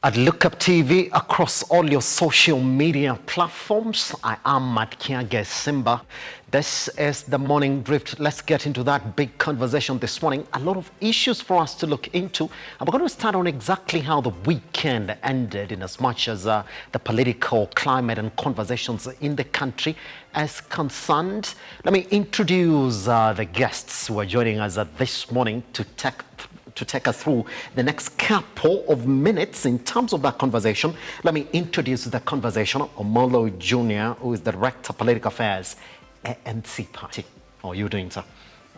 At Look Up TV across all your social media platforms. I am Matkiage Simba. This is the Morning Drift. Let's get into that big conversation this morning. A lot of issues for us to look into. And we're going to start on exactly how the weekend ended in as much as the political climate and conversations in the country as concerned. Let me introduce the guests who are joining us this morning to take us through the next couple of minutes in terms of that conversation. Let me introduce the conversation. Omulojunior, who is the Director of Political Affairs, ANC Party. How are you doing, sir?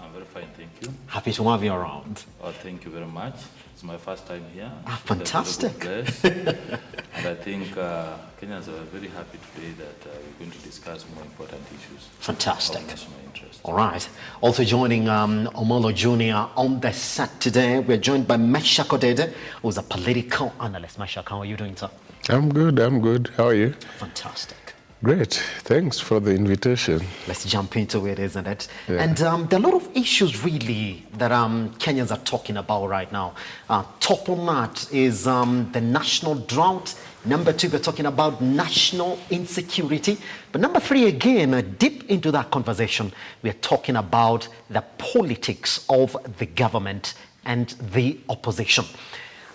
I'm very fine, thank you. Happy to have you around. Oh, thank you very much. It's my first time here. Fantastic. And I think Kenyans are very happy today that we're going to discuss more important issues. Fantastic. Of national interest. All right. Also joining Omulojunior on the set today, we're joined by Meshack Odede, who's a political analyst. Meshack, how are you doing, sir? I'm good. How are you? Fantastic. Great. Thanks for the invitation. Let's jump into it, isn't it? Yeah. And there are a lot of issues really that Kenyans are talking about right now. Top on that is the national drought. Number two, we're talking about national insecurity. But number three, again, deep into that conversation, we're talking about the politics of the government and the opposition.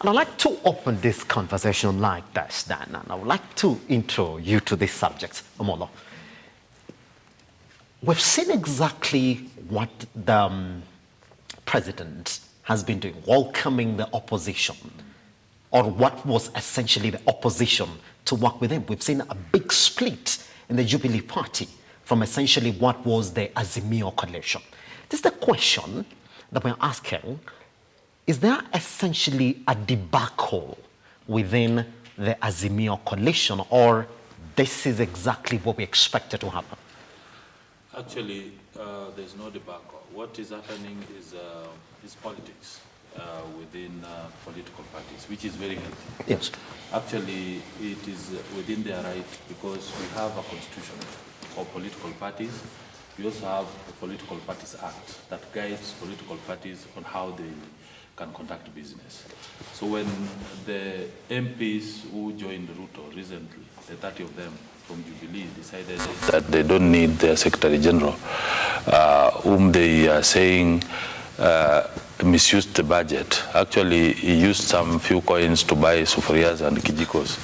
And I'd like to open this conversation like this, Dan, and I would like to intro you to this subject, Omolo. We've seen exactly what the president has been doing, welcoming the opposition, or what was essentially the opposition to work with him. We've seen a big split in the Jubilee Party from essentially what was the AZIMIO coalition. This is the question that we're asking. Is there essentially a debacle within the AZIMIO coalition, or this is exactly what we expected to happen? Actually, there's no debacle. What is happening is politics within political parties, which is very healthy. Yes. Actually, it is within their right because we have a constitution for political parties. We also have the Political Parties Act that guides political parties on how they can conduct business. So when the MPs who joined Ruto recently, the 30 of them from Jubilee, decided that they don't need their Secretary General, whom they are saying misused the budget. Actually, he used some few coins to buy sufurias and kijikos.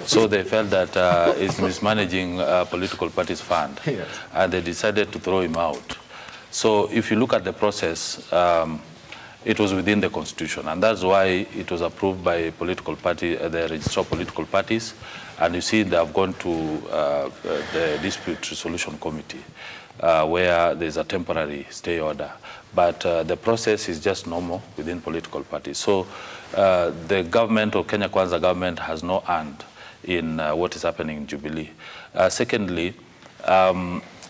So they felt that he's mismanaging political parties' fund, yes. And they decided to throw him out. So if you look at the process, it was within the constitution, and that's why it was approved by political party, the register of political parties, and you see they have gone to the dispute resolution committee, where there's a temporary stay order. But the process is just normal within political parties. So the government or Kenya Kwanza government has no hand in what is happening in Jubilee. Secondly,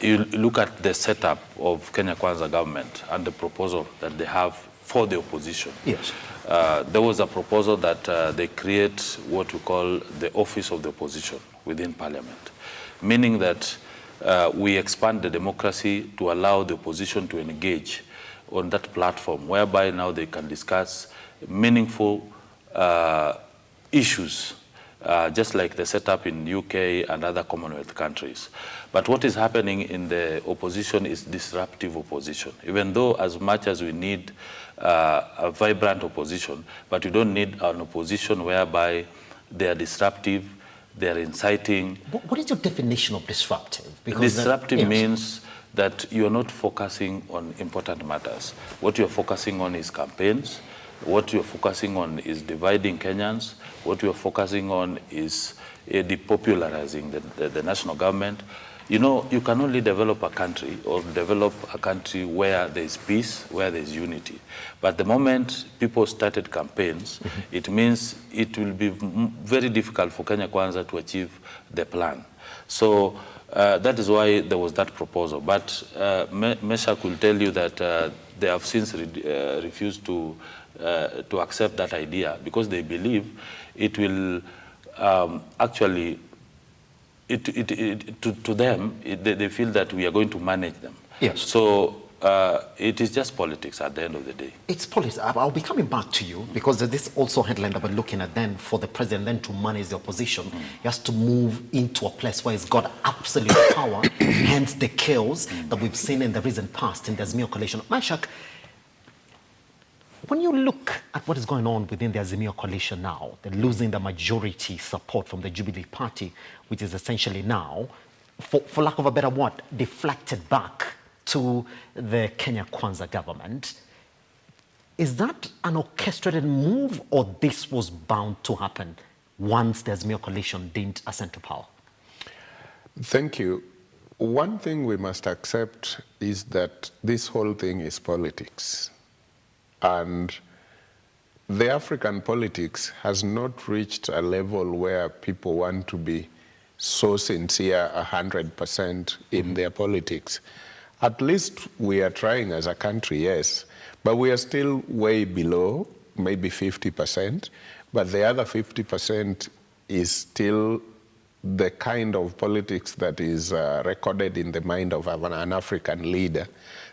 you look at the setup of Kenya Kwanza government and the proposal that they have for the opposition. Yes. There was a proposal that they create what we call the office of the opposition within parliament, meaning that we expand the democracy to allow the opposition to engage on that platform, whereby now they can discuss meaningful issues, just like the setup in UK and other Commonwealth countries. But what is happening in the opposition is disruptive opposition, even though as much as we need a vibrant opposition, but you don't need an opposition whereby they are disruptive, they are inciting. What is your definition of disruptive? Because disruptive means that you're not focusing on important matters. What you're focusing on is campaigns. What you're focusing on is dividing Kenyans. What you're focusing on is depopularizing the national government. You know, you can only develop a country or develop a country where there is peace, where there is unity. But the moment people started campaigns, it means it will be very difficult for Kenya Kwanza to achieve the plan. So that is why there was that proposal. But Meshack will tell you that they have since refused to accept that idea because they believe it will actually, to them, they feel that we are going to manage them. Yes. So it is just politics at the end of the day. It's politics. I'll be coming back to you because this also headline that we're looking at then for the president then to manage the opposition. He has to move into a place where he's got absolute power, hence the chaos that we've seen in the recent past in the AZIMIO coalition. Meshack, when you look at what is going on within the AZIMIO coalition now, they're losing the majority support from the Jubilee Party, which is essentially now, for lack of a better word, deflected back to the Kenya Kwanza government. Is that an orchestrated move, or this was bound to happen once the AZIMIO coalition didn't ascend to power? Thank you. One thing we must accept is that this whole thing is politics. And the African politics has not reached a level where people want to be so sincere 100% in their politics. At least we are trying as a country, yes, but we are still way below, maybe 50%, but the other 50% is still the kind of politics that is recorded in the mind of an African leader,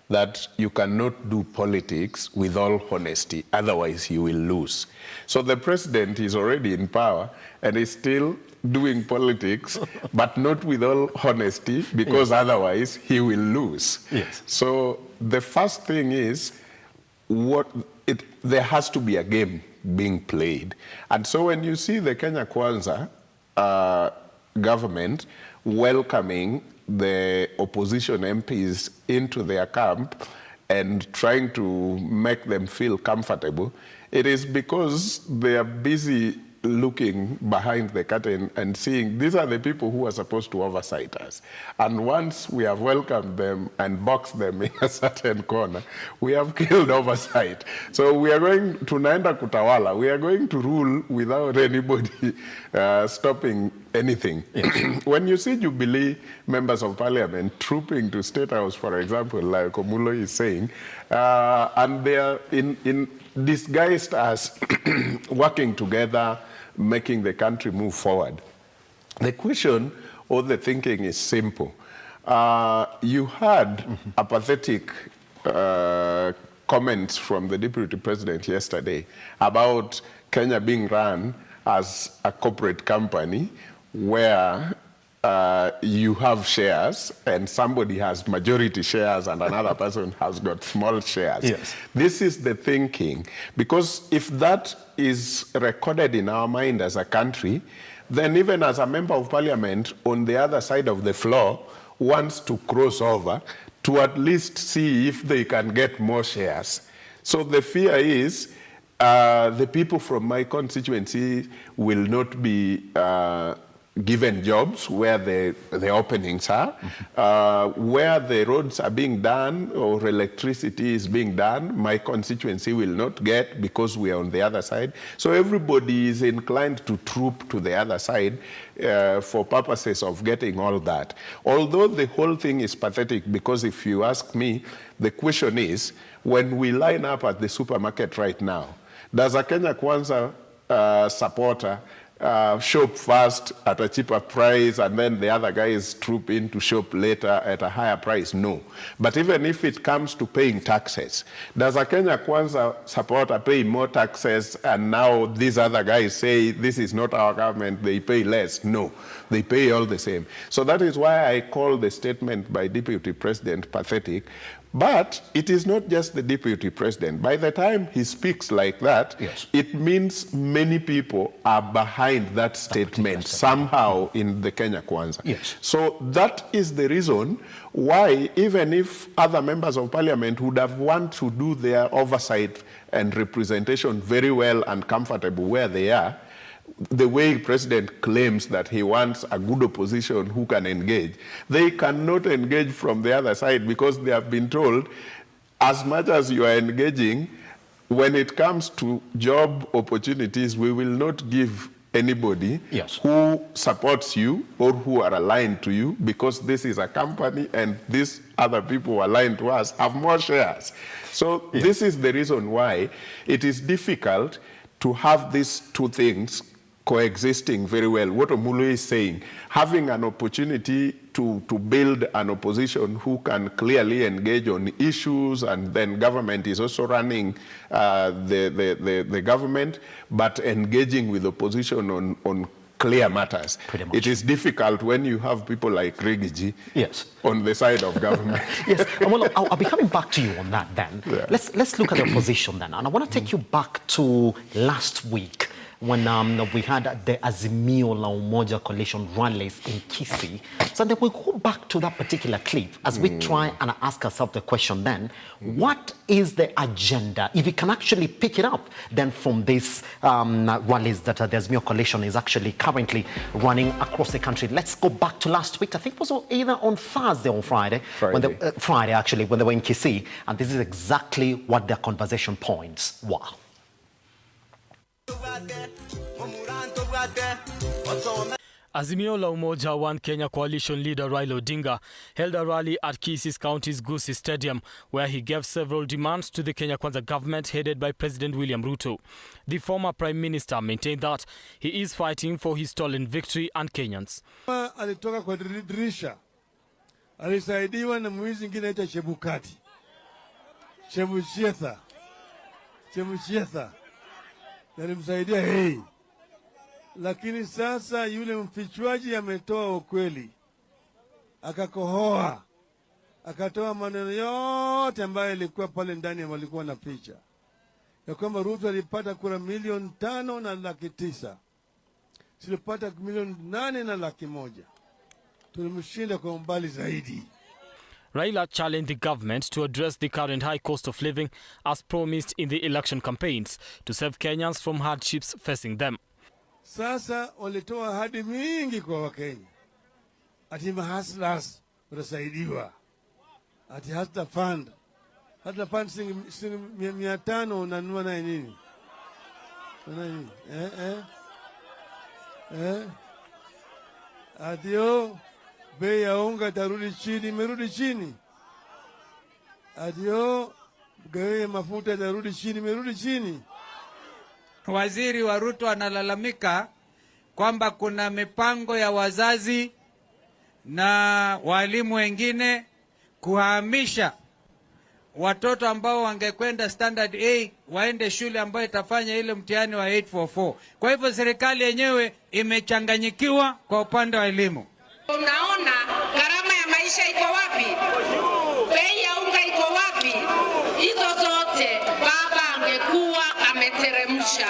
that you cannot do politics with all honesty, otherwise you will lose. So the president is already in power and is still doing politics, but not with all honesty, because otherwise he will lose. Yes. So the first thing is, there has to be a game being played. And so when you see the Kenya Kwanza government welcoming the opposition MPs into their camp and trying to make them feel comfortable, it is because they are busy looking behind the curtain and seeing these are the people who are supposed to oversight us. And once we have welcomed them and boxed them in a certain corner, we have killed oversight. So we are going to naenda kutawala. We are going to rule without anybody stopping anything. Yes. When you see Jubilee members of parliament trooping to State House, for example, like OMULO is saying, and they are in disguised as working together, making the country move forward. The question or the thinking is simple. You had apathetic comments from the Deputy President yesterday about Kenya being run as a corporate company where you have shares and somebody has majority shares and another person has got small shares. Yes. This is the thinking, because if that is recorded in our mind as a country, then even as a member of parliament on the other side of the floor wants to cross over to at least see if they can get more shares. So the fear is the people from my constituency will not be given jobs where the openings are, where the roads are being done or electricity is being done, my constituency will not get because we are on the other side. So everybody is inclined to troop to the other side for purposes of getting all that. Although the whole thing is pathetic, because if you ask me, the question is, when we line up at the supermarket right now, does a Kenya Kwanza supporter shop first at a cheaper price and then the other guys troop in to shop later at a higher price? No. But even if it comes to paying taxes, does a Kenya Kwanza supporter pay more taxes and now these other guys say this is not our government, they pay less? No. They pay all the same. So that is why I call the statement by Deputy President pathetic. But it is not just the Deputy President. By the time he speaks like that, yes, it means many people are behind that statement somehow in the Kenya Kwanza. Yes. So that is the reason why, even if other members of parliament would have wanted to do their oversight and representation very well and comfortable where they are, the way President claims that he wants a good opposition who can engage, they cannot engage from the other side because they have been told, as much as you are engaging, when it comes to job opportunities, we will not give anybody who supports you or who are aligned to you, because this is a company and these other people aligned to us have more shares. So this is the reason why it is difficult to have these two things coexisting very well. What OMULO is saying, having an opportunity to build an opposition who can clearly engage on issues, and then government is also running the government, but engaging with opposition on clear matters. It is difficult when you have people like Rigiji on the side of government. Yes, well, I'll be coming back to you on that then. Yeah. Let's look at the opposition then. And I want to take you back to last week when we had the AZIMIO La Umoja coalition rallies in Kisii. So then we go back to that particular clip as we try and ask ourselves the question then, what is the agenda? If you can actually pick it up then from these rallies that the AZIMIO coalition is actually currently running across the country. Let's go back to last week. I think it was either on Thursday or Friday. Friday actually, when they were in Kisii. And this is exactly what their conversation points were. AZIMIO La Umoja One Kenya coalition leader Raila Odinga held a rally at Kisii County's Gusii Stadium, where he gave several demands to the Kenya Kwanza government headed by President William Ruto. The former Prime Minister maintained that he is fighting for his stolen victory and Kenyans. Alitoka kwa dirisha, alisaidiwa na mwizi mwingine aitwa Chebukati. Chemushietha. Nalimsaidia lakini sasa yule mfichwaji ametoa ukweli, akakohoa, akatoa maneno yote ambayo ilikuwa pale ndani ya walikuwa na picha ya kwamba Ruto alipata kura 5,900,000, silipata 8,100,000. Tulimshinda kwa umbali zaidi. Raila challenged the government to address the current high cost of living as promised in the election campaigns to save Kenyans from hardships facing them. Sasa walitoa ahadi mingi kwa Wakenya. Ati mahaslas watasaidiwa. Ati hata fund singi 500 unanunua naye nini? Adio bei ya unga tarudi chini, imerudi chini. Adio bei ya mafuta tarudi chini, imerudi chini. Waziri wa Ruto analalamika kwamba kuna mipango ya wazazi na walimu wengine kuhamisha watoto ambao wangekwenda standard A waende shule ambayo itafanya ile mtihani wa 844. Kwa hivyo serikali yenyewe imechanganyikiwa kwa upande wa elimu. Unaona gharama ya maisha iko wapi? Bei ya unga iko wapi? Hizo zote baba angekuwa ameteremsha.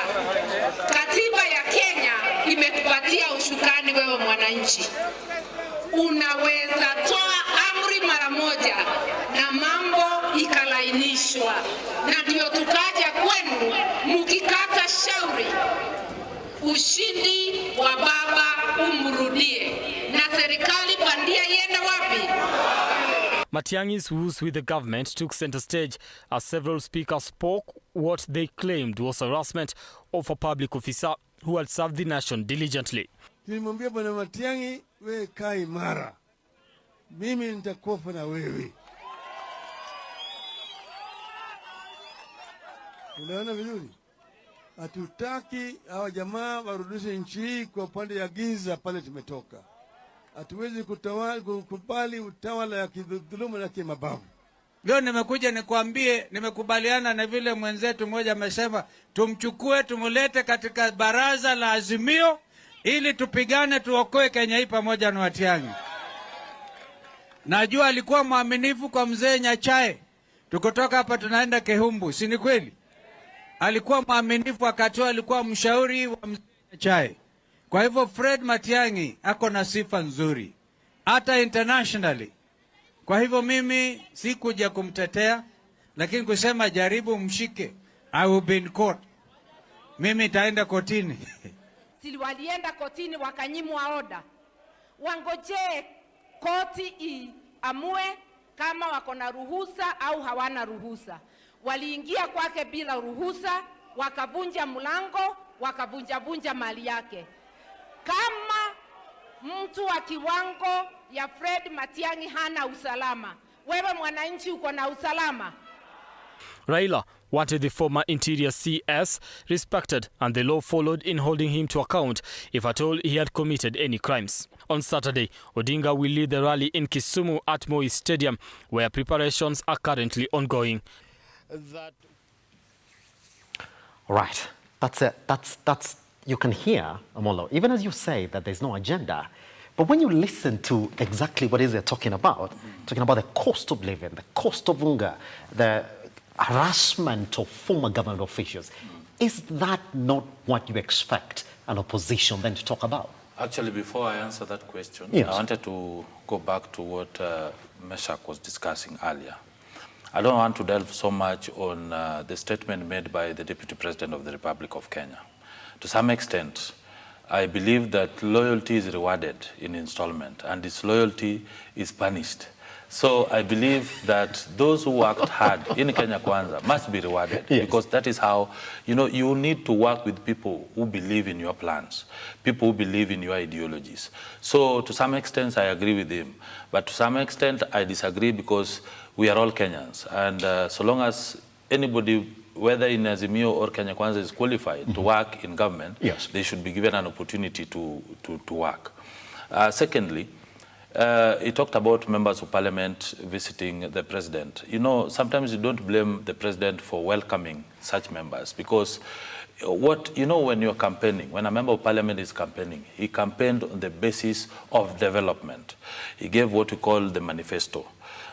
Katiba ya Kenya imekupatia ushukani wewe mwananchi. Unaweza toa amri mara moja na mambo ikalainishwa. Na ndio tukaja kwenu mkikata shauri. Ushindi wa baba umrudie. Na serikali bandia yenda wapi? Matiang'i's woes with the government took center stage as several speakers spoke what they claimed was harassment of a public officer who had served the nation diligently. Nilimwambia bwana Matiang'i, wewe kaa imara. Mimi nitakufa na wewe. Unaona vizuri? Hatutaki hawa jamaa warudishe nchi hii kwa upande ya giza pale tumetoka. Hatuwezi kukubali utawala ya kidhulumu na kimabavu. Leo nimekuja nikwambie, nimekubaliana na vile mwenzetu mmoja amesema, tumchukue tumulete katika baraza la AZIMIO ili tupigane tuokoe Kenya hii pamoja na Matiang'i. Najua alikuwa mwaminifu kwa mzee Nyachae. Tukotoka hapa tunaenda Kehumbu, si ni kweli? Alikuwa mwaminifu wakati alikuwa mshauri wa mzee Nyachae. Kwa hivyo Fred Matiang'i ako na sifa nzuri hata internationally. Kwa hivyo mimi sikuja kumtetea, lakini kusema jaribu mshike, I will be in court. Mimi taenda kotini. Sili walienda kotini wakanyimwa oda. Wangoje koti iamue kama wako na ruhusa au hawana ruhusa. Waliingia kwake bila ruhusa, wakavunja mlango, wakavunja mali yake. Kama mtu wa kiwango ya Fred Matiang'i hana usalama, wewe mwananchi uko na usalama? Raila wanted the former Interior CS respected, and the law followed in holding him to account if at all he had committed any crimes. On Saturday, Odinga will lead the rally in Kisumu at Moi Stadium, where preparations are currently ongoing. Right. That's it. That's you can hear, Omullo, even as you say that there's no agenda. But when you listen to exactly what it is they're talking about the cost of living, the cost of hunger, the harassment of former government officials, is that not what you expect an opposition then to talk about? Actually, before I answer that question, yes. I wanted to go back to what Meshack was discussing earlier. I don't want to delve so much on the statement made by the Deputy President of the Republic of Kenya. To some extent, I believe that loyalty is rewarded in installment and disloyalty is punished. So I believe that those who worked hard in Kenya Kwanza must be rewarded, yes. Because that is how, you need to work with people who believe in your plans, people who believe in your ideologies. So to some extent, I agree with him. But to some extent, I disagree because we are all Kenyans. And so long as anybody, whether in AZIMIO or Kenya Kwanza, is qualified to work in government, yes. They should be given an opportunity to work. Secondly, he talked about members of parliament visiting the president. Sometimes you don't blame the president for welcoming such members because when you're campaigning, when a member of parliament is campaigning, he campaigned on the basis of development. He gave what we call the manifesto.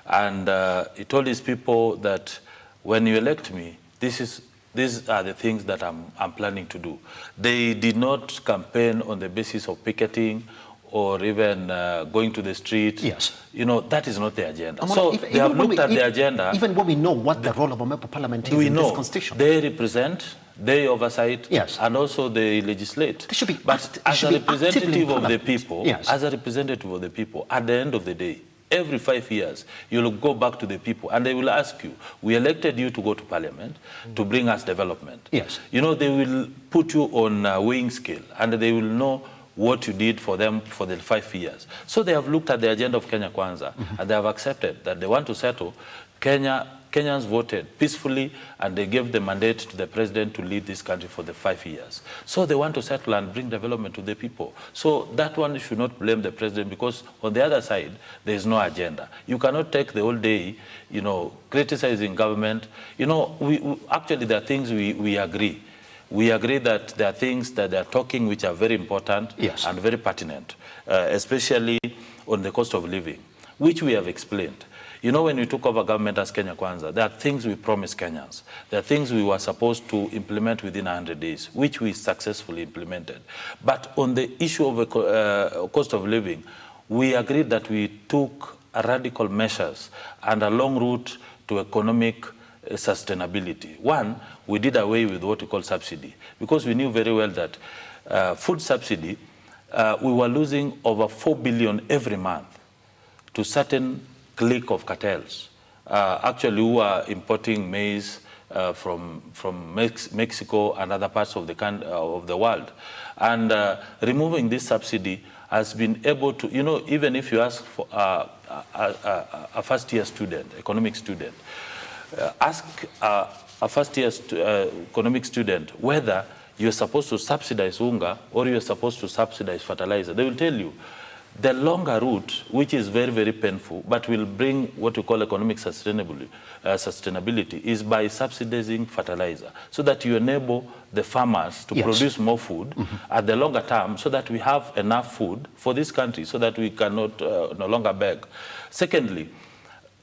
And he told his people that when you elect me, these are the things that I'm planning to do. They did not campaign on the basis of picketing or even going to the street. Yes. That is not the agenda. So they have looked at the agenda. Even when we know what the role of a member of parliament is in this constitution. They represent, they oversight, yes. And also they legislate. They should be, but as a representative of the people, yes. As a representative of the people, at the end of the day, every 5 years, you'll go back to the people and they will ask you, we elected you to go to parliament to bring us development. Yes. They will put you on a weighing scale and they will know what you did for them for the 5 years. So they have looked at the agenda of Kenya Kwanza and they have accepted that they want to settle. Kenyans voted peacefully and they gave the mandate to the president to lead this country for the 5 years. So they want to settle and bring development to the people. So that one should not blame the president because on the other side, there is no agenda. You cannot take the whole day, criticizing government. Actually there are things we agree. We agree that there are things that they are talking which are very important, yes. And very pertinent, especially on the cost of living, which we have explained. When we took over government as Kenya Kwanza, there are things we promised Kenyans. There are things we were supposed to implement within 100 days, which we successfully implemented. But on the issue of cost of living, we agreed that we took radical measures and a long route to economic sustainability. One, we did away with what we call subsidy, because we knew very well that food subsidy, we were losing over 4 billion every month to certain clique of cartels, actually who are importing maize from Mexico and other parts of the world. And removing this subsidy has been able to, even if you ask for a first-year student, economic student, ask a first-year economic student whether you're supposed to subsidize unga or you're supposed to subsidize fertilizer. They will tell you the longer route, which is very, very painful, but will bring what we call economic sustainability, is by subsidizing fertilizer, so that you enable the farmers to, yes. Produce more food at the longer term, so that we have enough food for this country, so that we cannot no longer beg. Secondly,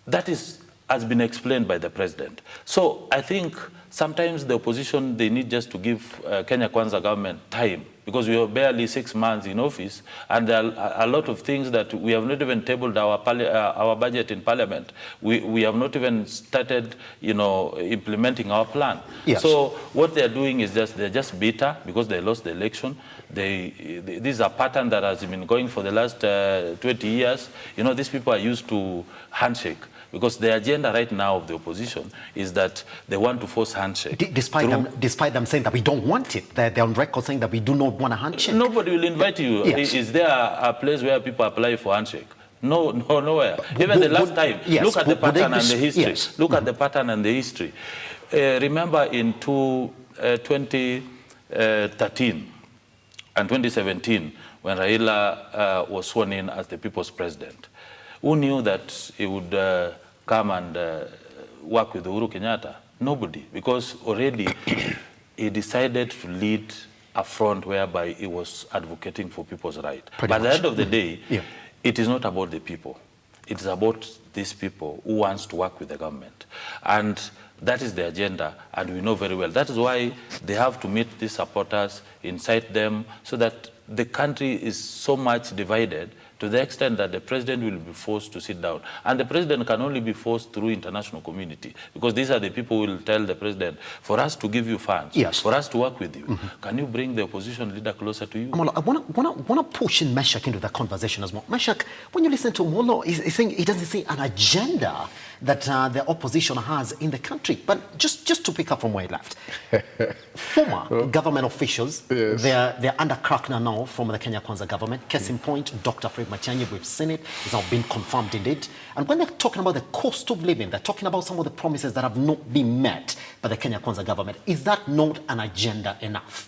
that has been explained by the president. So I think sometimes the opposition, they need just to give Kenya Kwanza government time, because we are barely 6 months in office, and there are a lot of things that we have not even tabled our budget in parliament. We have not even started, implementing our plan. Yes. So what they are doing is they're just bitter because they lost the election. This is a pattern that has been going for the last 20 years. These people are used to handshake. Because the agenda right now of the opposition is that they want to force handshake. Despite them saying that we don't want it, they're on record saying that we do not want a handshake. Nobody will invite you. Yes. Is there a place where people apply for handshake? No, nowhere. Even the last time, yes. Look at the pattern and the history. Yes. Look at the pattern and the history. remember in 2013 and 2017, when Raila was sworn in as the people's president, who knew that he would come and work with Uhuru Kenyatta? Nobody, because already he decided to lead a front whereby he was advocating for people's right. But at the end of the day, it is not about the people. It is about these people who wants to work with the government. And that is the agenda, and we know very well. That is why they have to meet these supporters, incite them, so that the country is so much divided to the extent that the president will be forced to sit down. And the president can only be forced through international community, because these are the people who will tell the president, for us to give you funds, for us to work with you, can you bring the opposition leader closer to you? Omullo, I want to push in Meshack into the conversation as well. Meshack, when you listen to Omullo, he doesn't see an agenda that the opposition has in the country. But just to pick up from where he left, former government officials, they're under crackdown now from the Kenya Kwanza government. Case in point, Dr. Fred Matiang'i, we've seen it, it's now been confirmed indeed. And when they're talking about the cost of living, they're talking about some of the promises that have not been met by the Kenya Kwanza government. Is that not an agenda enough?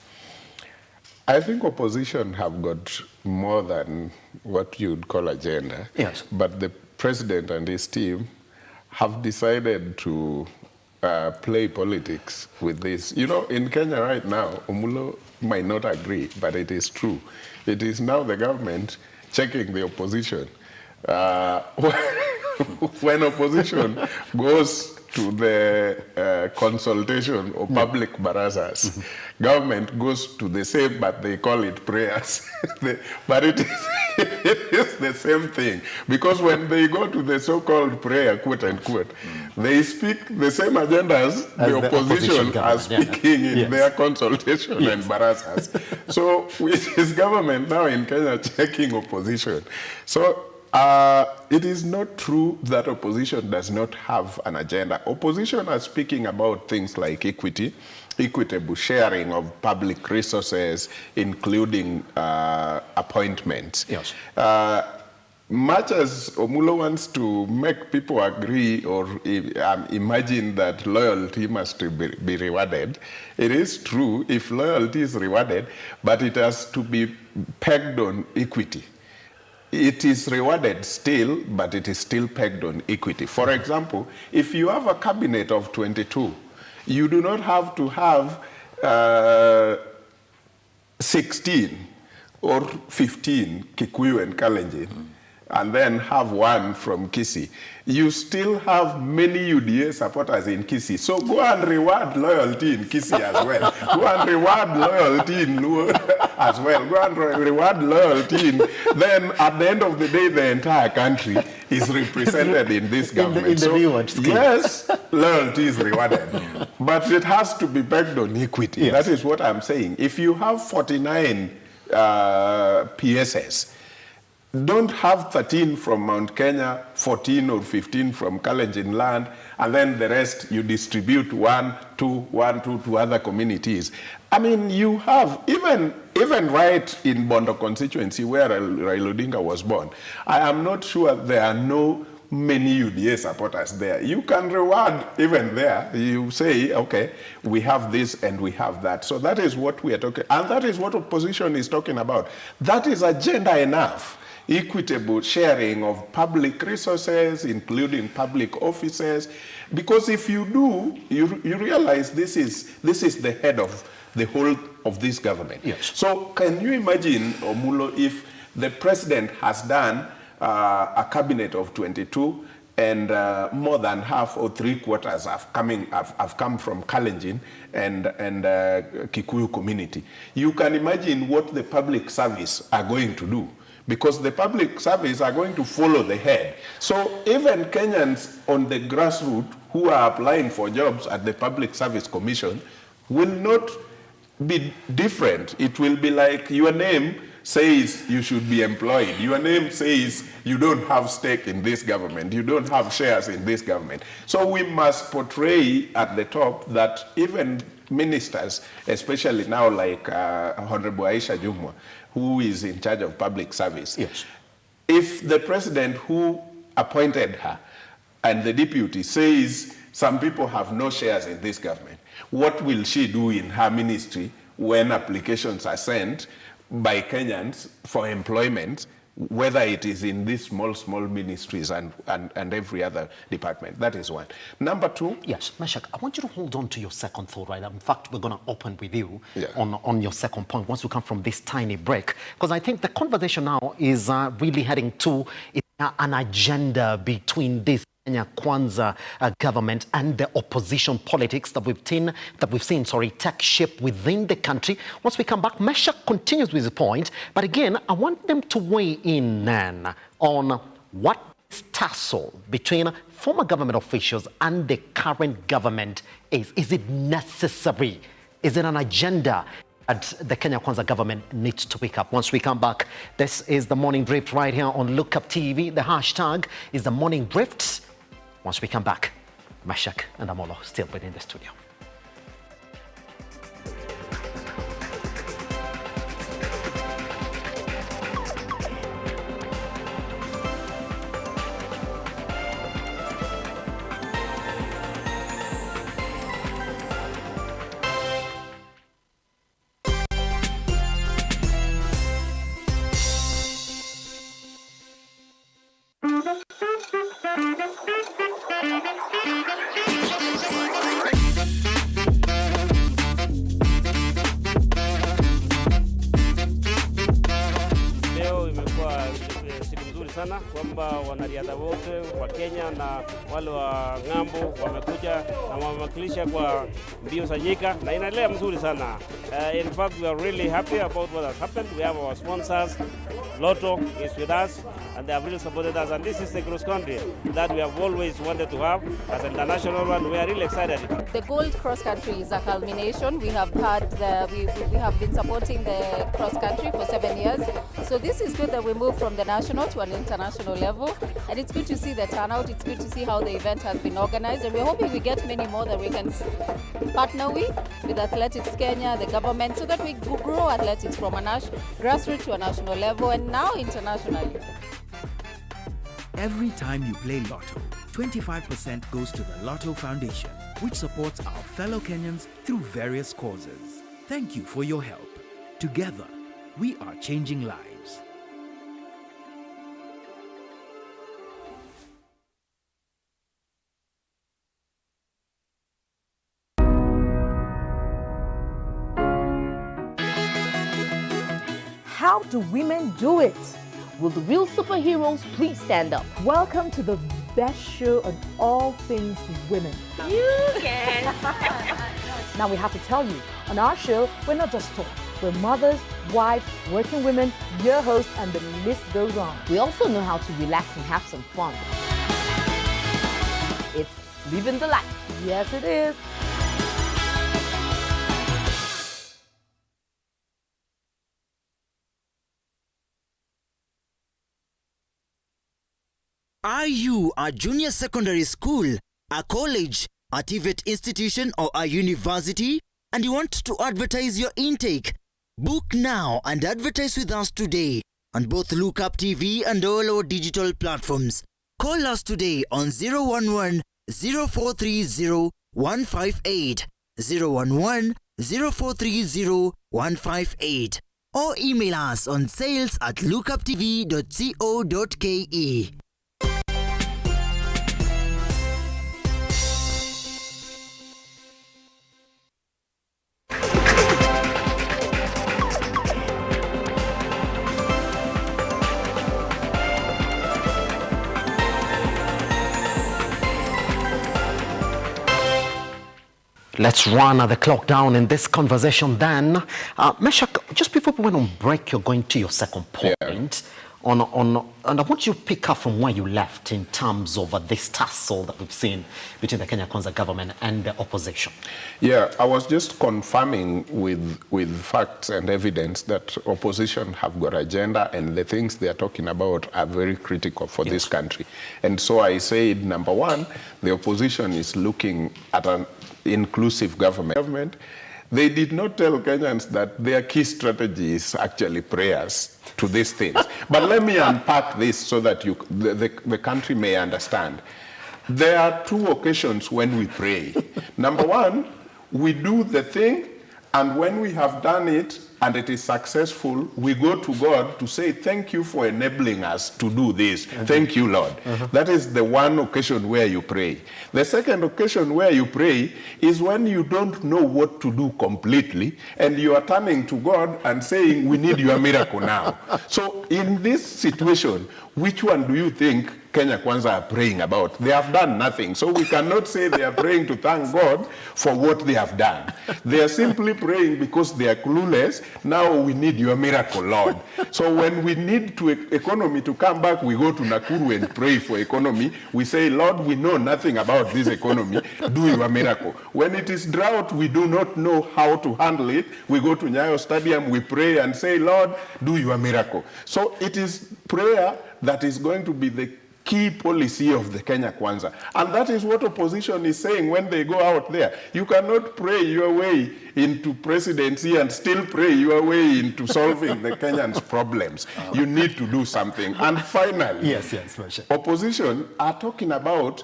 I think opposition have got more than what you'd call agenda. Yes. But the president and his team have decided to play politics with this. You know, in Kenya right now, OMULO might not agree, but it is true. It is now the government checking the opposition. When opposition goes to the consultation or public barazas, government goes to the same, but they call it prayers. But it is the same thing. Because when they go to the so-called prayer, quote unquote, they speak the same agendas the opposition are speaking in their consultation and barazas. So it is government now in Kenya checking opposition. So it is not true that opposition does not have an agenda. Opposition are speaking about things like equity, equitable sharing of public resources, including appointments. Yes. Much as OMULO wants to make people agree or imagine that loyalty must be rewarded, it is true if loyalty is rewarded, but it has to be pegged on equity. It is rewarded still, but it is still pegged on equity. For example, if you have a cabinet of 22, you do not have to have 16 or 15 Kikuyu and Kalenjin, and then have one from Kisii. You still have many UDA supporters in Kisii. So go and reward loyalty in Kisii as well. Go and reward loyalty in Luo as well. Go and reward loyalty in... Then at the end of the day, the entire country is represented in this government. In the reward scheme. Yes, loyalty is rewarded. But it has to be pegged on equity. Yes. That is what I'm saying. If you have 49 PSS, don't have 13 from Mount Kenya, 14 or 15 from Kalenjin land, and then the rest you distribute one, two to other communities. I mean, you have, even right in Bondo constituency where Raila Odinga was born, I am not sure there are no many UDA supporters there. You can reward even there. You say, okay, we have this and we have that. So that is what we are talking, and that is what opposition is talking about. That is agenda enough. Equitable sharing of public resources, including public offices, because if you do, you realize this is the head of the whole of this government. Yes. So can you imagine, OMULO, if the president has done a cabinet of 22 and more than half or three-quarters have come from Kalenjin and Kikuyu community. You can imagine what the public service are going to do, because the public service are going to follow the head. So even Kenyans on the grassroots who are applying for jobs at the Public Service Commission will not be different. It will be like your name says you should be employed. Your name says you don't have stake in this government. You don't have shares in this government. So we must portray at the top that even ministers, especially now like Honorable Aisha Jumwa, who is in charge of public service. Yes. If the president who appointed her and the deputy says some people have no shares in this government, what will she do in her ministry when applications are sent by Kenyans for employment, whether it is in these small ministries and every other department? That is one. Number two. Yes, Meshack, I want you to hold on to your second thought right now. In fact, we're going to open with you on your second point once we come from this tiny break. Because I think the conversation now is really heading to an agenda between this Kenya Kwanza government and the opposition politics that we've seen take shape within the country. Once we come back, Meshack continues with his point, but again, I want them to weigh in then on what this tussle between former government officials and the current government is. Is it necessary? Is it an agenda that the Kenya Kwanza government needs to pick up? Once we come back, this is the Morning Drift right here on Look Up TV. The hashtag is the Morning Drift. Once we come back, Meshack and OMULO still within the studio. kwamba wanariadha wote wa Kenya na wale wa ng'ambo wamekuja na wamewakilisha kwa mbio za nyika na inaendelea mzuri sana. In fact, we are really happy about what has happened. We have our sponsors, Lotto is with us, and they have really supported us. And this is the cross country that we have always wanted to have as an international one. We are really excited. The Gold Cross Country is a culmination. We have had we have been supporting the cross country for 7 years. So this is good that we move from the national to an international level, and it's good to see the turnout. It's good to see how the event has been organized, and we're hoping we get many more that we can partner with Athletics Kenya, the government, so that we grow athletics from a grassroots to a national level and now internationally. Every time you play Lotto, 25% goes to the Lotto Foundation, which supports our fellow Kenyans through various causes. Thank you for your help. Together, we are changing lives. How do women do it? Will the real superheroes please stand up? Welcome to the best show on all things women. You can. Now we have to tell you, on our show, we're not just talk. We're mothers, wives, working women, your hosts, and the list goes on. We also know how to relax and have some fun. It's living the life. Yes, it is. Are you a junior secondary school, a college, a TVET institution, or a university, and you want to advertise your intake? Book now and advertise with us today on both Look Up TV and all our digital platforms. Call us today on 011 0430 158, 011 0430 158, or email us on sales@lookuptv.co.ke. Let's run the clock down in this conversation then. Meshack, just before we went on break, you're going to your second point. And I want you to pick up from where you left in terms of this tussle that we've seen between the Kenya Kwanza government and the opposition. Yeah, I was just confirming with facts and evidence that opposition have got agenda and the things they are talking about are very critical for this country. And so I said, number one, the opposition is looking at an inclusive government. They did not tell Kenyans that their key strategy is actually prayers to these things. But let me unpack this so that the country may understand. There are two occasions when we pray. Number one, we do the thing, and when we have done it and it is successful, we go to God to say, thank you for enabling us to do this. Thank you, Lord. That is the one occasion where you pray. The second occasion where you pray is when you don't know what to do completely, and you are turning to God and saying, we need your miracle now. So in this situation, which one do you think Kenya Kwanza are praying about? They have done nothing. So we cannot say they are praying to thank God for what they have done. They are simply praying because they are clueless. Now we need your miracle, Lord. So when we need economy to come back, we go to Nakuru and pray for economy. We say, Lord, we know nothing about this economy. Do your miracle. When it is drought, we do not know how to handle it. We go to Nyayo Stadium, we pray and say, Lord, do your miracle. So it is prayer that is going to be the key policy of the Kenya Kwanza. And that is what opposition is saying when they go out there. You cannot pray your way into presidency and still pray your way into solving the Kenyans' problems. You need to do something. And finally, opposition are talking about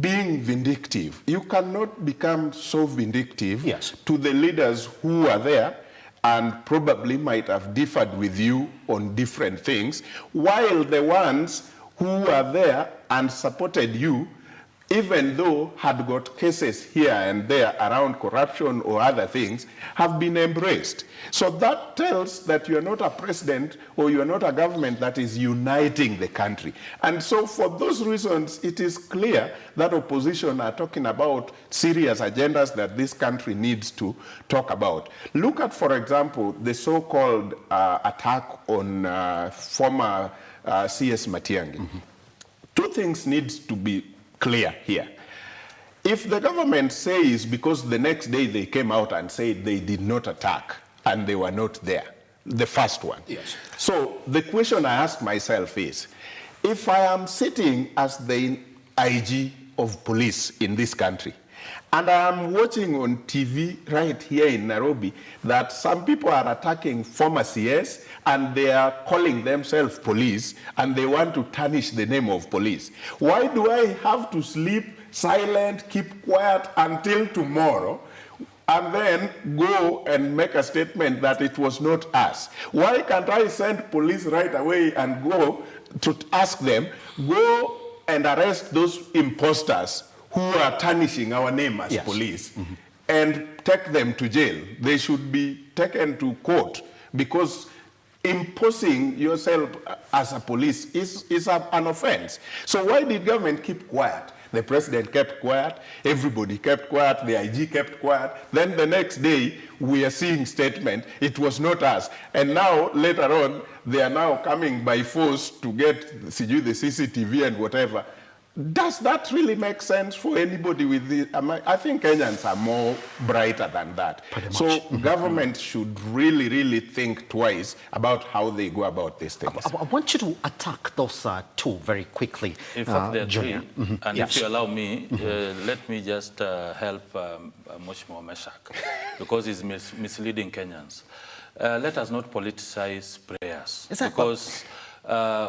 being vindictive. You cannot become so vindictive to the leaders who are there and probably might have differed with you on different things, while the ones who are there and supported you, even though had got cases here and there around corruption or other things, have been embraced. So that tells that you're not a president or you're not a government that is uniting the country. And so for those reasons, it is clear that opposition are talking about serious agendas that this country needs to talk about. Look at, for example, the so-called attack on former CS Matiang'i. Two things need to be clear here. If the government says, because the next day they came out and said they did not attack and they were not there, the first one. So the question I ask myself is, if I am sitting as the IG of police in this country, and I am watching on TV right here in Nairobi that some people are attacking former CS and they are calling themselves police and they want to tarnish the name of police. Why do I have to sleep silent, keep quiet until tomorrow, and then go and make a statement that it was not us? Why can't I send police right away and go to ask them, go and arrest those imposters who are tarnishing our name as police, and take them to jail? They should be taken to court, because imposing yourself as a police is an offense. So why did government keep quiet? The president kept quiet, everybody kept quiet, the IG kept quiet. Then the next day, we are seeing statement, it was not us. And now, later on, they are now coming by force to get the CCTV and whatever. Does that really make sense for anybody with the, I think Kenyans are more brighter than that. So government should really, really think twice about how they go about these things. I want you to attack those two very quickly. In fact, there are three. And yes. if you allow me, let me just help much more Meshack, because he's misleading Kenyans. Let us not politicize prayers, because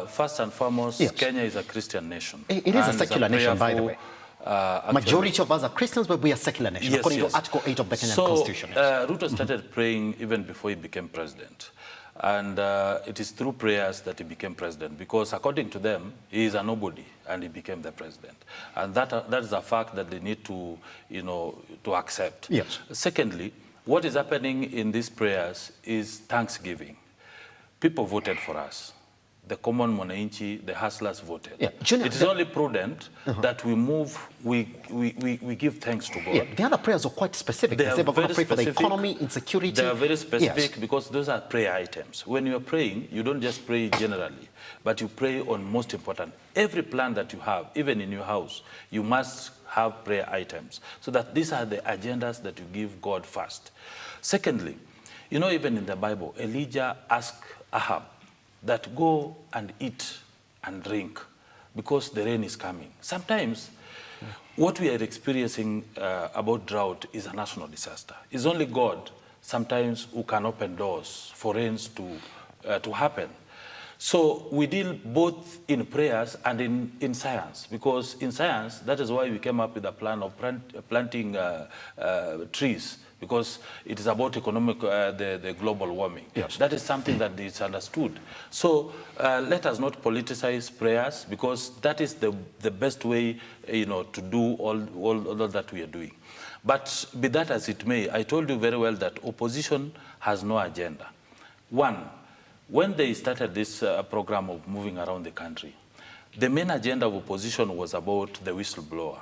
first and foremost, Kenya is a Christian nation. It is a secular nation, by the way. Majority of us are Christians, but we are a secular nation, according to Article 8 of the Kenyan Constitution. Ruto started praying even before he became president. And it is through prayers that he became president, because according to them, he is a nobody, and he became the president. And that is a fact that they need to, to accept. Yes. Secondly, what is happening in these prayers is thanksgiving. People voted for us. The common mwananchi, the hustlers voted. Junior, it is only prudent that we move, we give thanks to God. The other prayers are quite specific. They are very pray for the economy, insecurity. They are very specific because those are prayer items. When you are praying, you don't just pray generally, but you pray on most important. Every plan that you have, even in your house, you must have prayer items, so that these are the agendas that you give God first. Secondly, even in the Bible, Elijah asked Ahab that go and eat and drink because the rain is coming. Sometimes what we are experiencing about drought is a national disaster. It's only God sometimes who can open doors for rains to happen. So we deal both in prayers and in science, because in science, that is why we came up with a plan of planting trees, because it is about economic, the global warming. Yes. That is something that is understood. So let us not politicize prayers, because that is the best way, to do all that we are doing. But be that as it may, I told you very well that opposition has no agenda. One, when they started this program of moving around the country, the main agenda of opposition was about the whistleblower,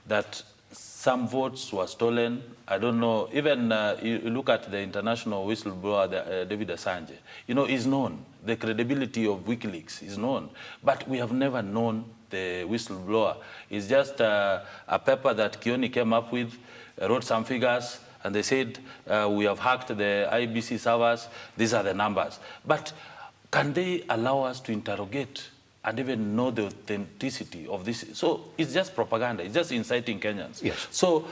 that some votes were stolen. I don't know, even you look at the international whistleblower, David Assange, is known. The credibility of WikiLeaks is known. But we have never known the whistleblower. It's just a paper that Kioni came up with, wrote some figures, and they said, we have hacked the IBC servers, these are the numbers. But can they allow us to interrogate and even know the authenticity of this? So it's just propaganda, it's just inciting Kenyans. Yes. So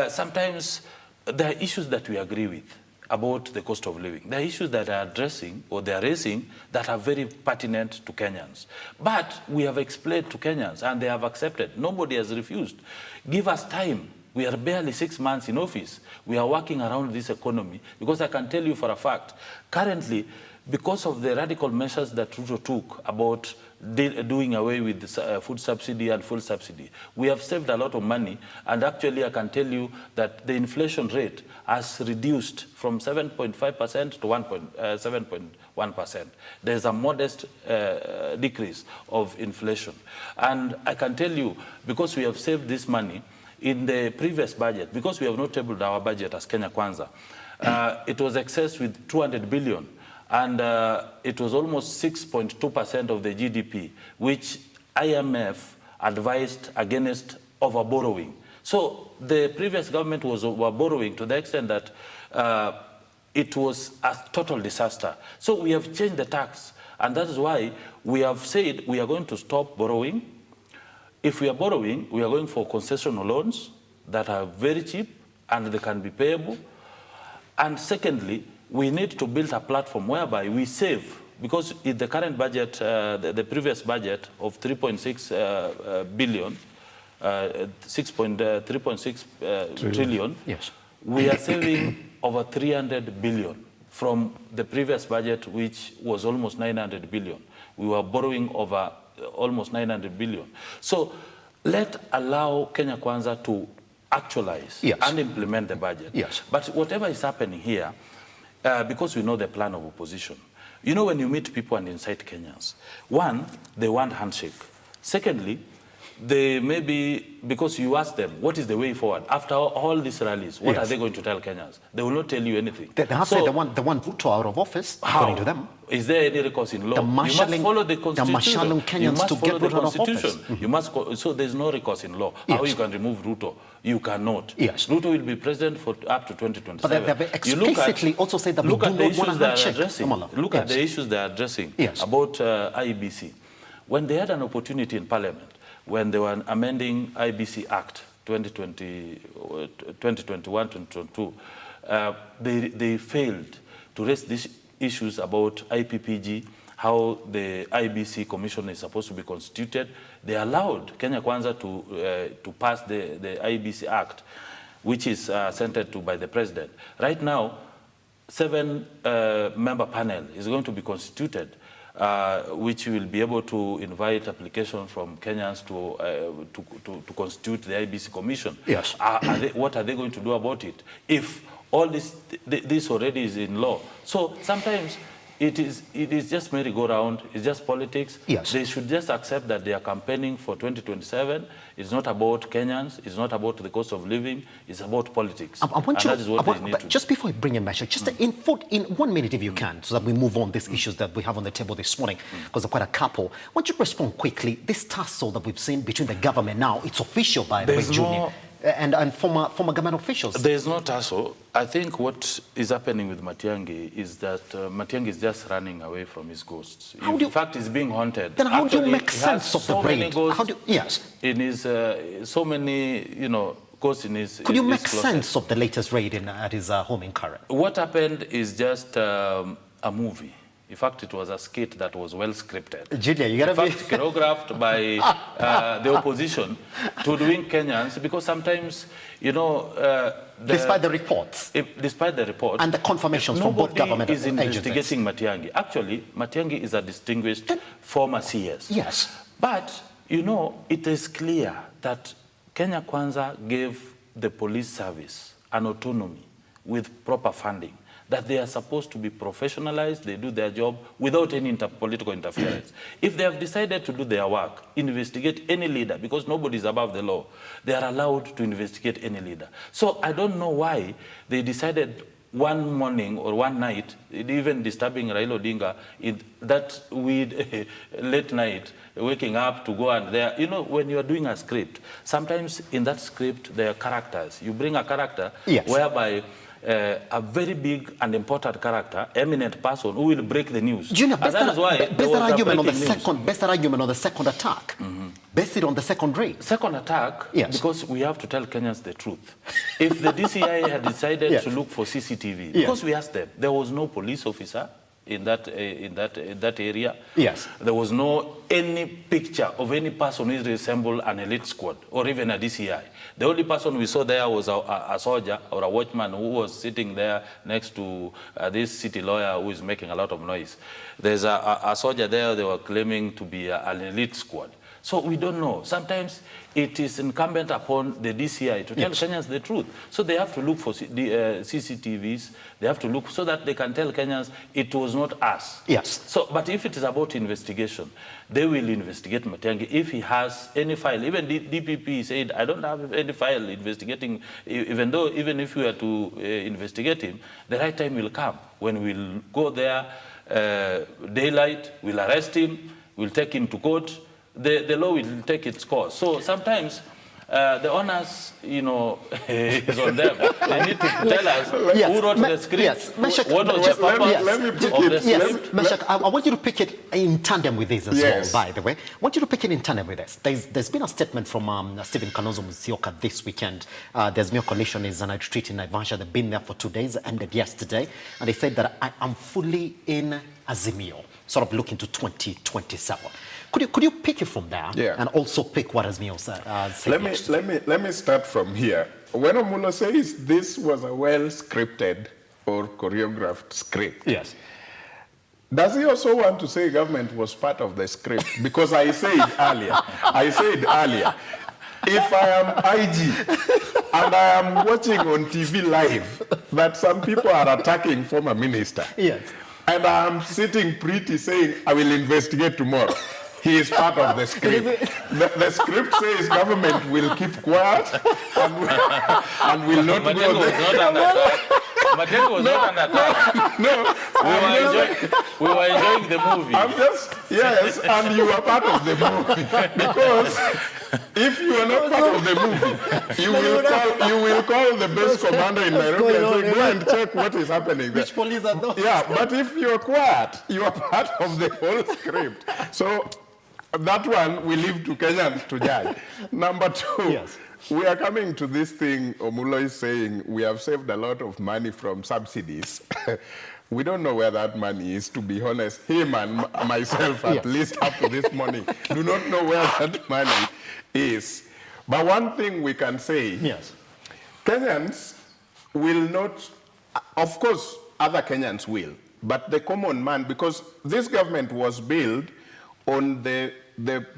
sometimes there are issues that we agree with about the cost of living. There are issues that are addressing or they are raising that are very pertinent to Kenyans. But we have explained to Kenyans and they have accepted. Nobody has refused. Give us time. We are barely 6 months in office. We are working around this economy, because I can tell you for a fact, currently, because of the radical measures that Ruto took about doing away with the food subsidy and fuel subsidy, we have saved a lot of money. And actually, I can tell you that the inflation rate has reduced from 7.5% to 7.1%. There's a modest decrease of inflation. And I can tell you, because we have saved this money, in the previous budget, because we have not tabled our budget as Kenya Kwanza, it was excess with 200 billion. And it was almost 6.2% of the GDP, which IMF advised against over-borrowing. So the previous government was over-borrowing to the extent that it was a total disaster. So we have changed the tax, and that is why we have said we are going to stop borrowing. If we are borrowing, we are going for concessional loans that are very cheap and they can be payable. And secondly, we need to build a platform whereby we save, because in the current budget, the previous budget of 3.6 billion, 3.6 trillion, yes, we are saving over 300 billion from the previous budget, which was almost 900 billion. We were borrowing over almost 900 billion. So allow Kenya Kwanza to actualize and implement the budget. Yes. But whatever is happening here, because we know the plan of opposition, when you meet people and incite Kenyans, one, they want handshake. Secondly, they maybe, because you ask them, what is the way forward? After all these rallies, what are they going to tell Kenyans? They will not tell you anything. They have said they want Ruto out of office, according to them. Is there any recourse in law? You must follow the constitution. You must follow the constitution. You must. So there's no recourse in law. How you can remove Ruto? You cannot. Yes. Ruto will be president for up to 2027. But they have explicitly also said that we do not want a handshake. Look at the issues they are addressing about IBC. When they had an opportunity in Parliament, when they were amending IBC Act 2021-2022, they failed to raise these issues about IPPG, how the IBC Commission is supposed to be constituted. They allowed Kenya Kwanza to pass the IBC Act, which is centered to by the president. Right now, 7-member panel is going to be constituted, which will be able to invite applications from Kenyans to constitute the IBC Commission. Yes. What are they going to do about it if all this already is in law? So sometimes it is just merry-go-round, it's just politics. Yes. They should just accept that they are campaigning for 2027. It's not about Kenyans, it's not about the cost of living, it's about politics. That is what they need to do. Just before I bring in Meshack, just in 1 minute if you can, so that we move on these issues that we have on the table this morning, because there are quite a couple. I want you to respond quickly. This tussle that we've seen between the government now, it's official by the way, Junior, and former government officials. There's no tussle. I think what is happening with Matiang'i is that Matiang'i is just running away from his ghosts. In fact, he's being haunted. Then how do you make sense of the raid? Yes. In his, so many, ghosts in his Could you make sense of the latest raid at his home in Karen? What happened is just a movie. In fact, it was a skit that was well scripted. Julia, you gotta in fact, choreographed by the opposition to doing Kenyans, because sometimes, you know, despite the reports, despite the reports and the confirmations from both government is agencies. investigating Matiang'i. Actually, Matiang'i is a distinguished former CS. Yes, but you know, it is clear that Kenya Kwanza gave the police service an autonomy with proper funding, that they are supposed to be professionalized, they do their job without any political interference. If they have decided to do their work, investigate any leader, because nobody is above the law, they are allowed to investigate any leader. So I don't know why they decided one morning or one night, even disturbing Raila Odinga, that late night, waking up to go and there. You know, when you are doing a script, sometimes in that script there are characters. You bring a character whereby a very big and important character, eminent person who will break the news. Junior, best argument on the second attack. Base it on the second raid. Second attack, because we have to tell Kenyans the truth. If the DCI had decided to look for CCTV, because we asked them, there was no police officer in that area. Yes. There was no any picture of any person who resembled an elite squad or even a DCI. The only person we saw there was a soldier or a watchman who was sitting there next to this city lawyer who is making a lot of noise. There's a soldier there they were claiming to be an elite squad. So we don't know. Sometimes it is incumbent upon the DCI to tell Kenyans the truth. So they have to look for CCTVs. They have to look so that they can tell Kenyans it was not us. Yes. So, but if it is about investigation, they will investigate Matiang'i if he has any file. Even DPP said, I don't have any file investigating, even if we are to investigate him, the right time will come when we'll go there, daylight, we'll arrest him, we'll take him to court. The law will take its course. So sometimes the onus, you know, is on them. They need to tell us who wrote the script. Yes, Meshack, what was the purpose of the script. Meshack, I want you to pick it in tandem with this as well, by the way. I want you to pick it in tandem with this. There's been a statement from Stephen Kalonzo Musyoka this weekend. There's AZIMIO coalition is on a retreat in Naivasha. They've been there for 2 days, ended yesterday. And they said that I am fully in AZIMIO, sort of looking to 2027. Could you pick it from there and also pick what AZIMIO said? Let me start from here. When OMULO says this was a well-scripted or choreographed script, does he also want to say government was part of the script? Because I said earlier, if I am IG and I am watching on TV live that some people are attacking former minister, and I am sitting pretty saying I will investigate tomorrow, he is part of the script. The script says government will keep quiet and will not go there. But that was not an attack. No, we were enjoying the movie. I'm just, and you are part of the movie. Because if you are not part of the movie, you will call the base commander in Nairobi and say, go and check what is happening there. Which police are those? Yeah, but if you're quiet, you are part of the whole script. So that one we leave to Kenyans to judge. Number two, we are coming to this thing OMULO is saying we have saved a lot of money from subsidies. We don't know where that money is, to be honest. Him and myself, at least up to this morning, do not know where that money is. But one thing we can say, Kenyans will not, of course, other Kenyans will, but the common man, because this government was built on the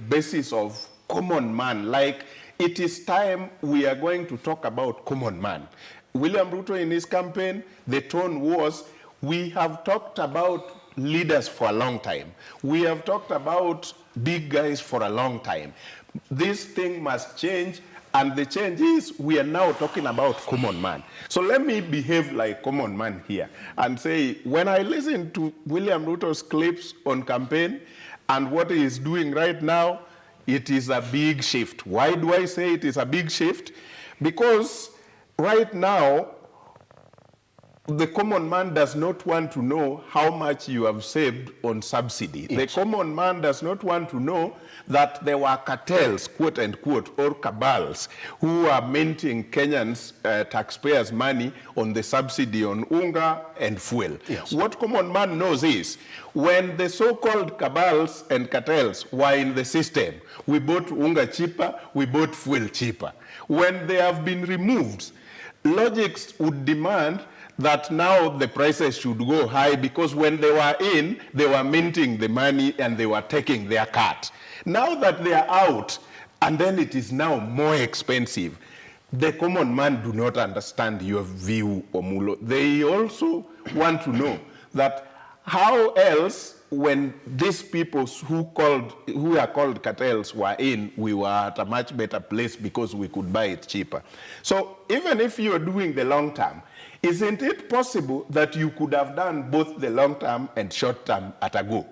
basis of common man, like it is time we are going to talk about common man. William Ruto in his campaign, the tone was, we have talked about leaders for a long time. We have talked about big guys for a long time. This thing must change, and the change is we are now talking about common man. So let me behave like common man here and say, when I listen to William Ruto's clips on campaign and what he is doing right now, it is a big shift. Why do I say it is a big shift? Because right now, the common man does not want to know how much you have saved on subsidy. Yes. The common man does not want to know that there were cartels, quote unquote, or cabals who are minting Kenyans taxpayers' money on the subsidy on unga and fuel. Yes. What common man knows is when the so-called cabals and cartels were in the system, we bought unga cheaper, we bought fuel cheaper. When they have been removed, logic would demand that now the prices should go high because when they were in, they were minting the money and they were taking their cut. Now that they are out, and then it is now more expensive, the common man do not understand your view, Omulo. They also want to know that how else, when these people who are called cartels were in, we were at a much better place because we could buy it cheaper. So even if you're doing the long term, isn't it possible that you could have done both the long term and short term at a go,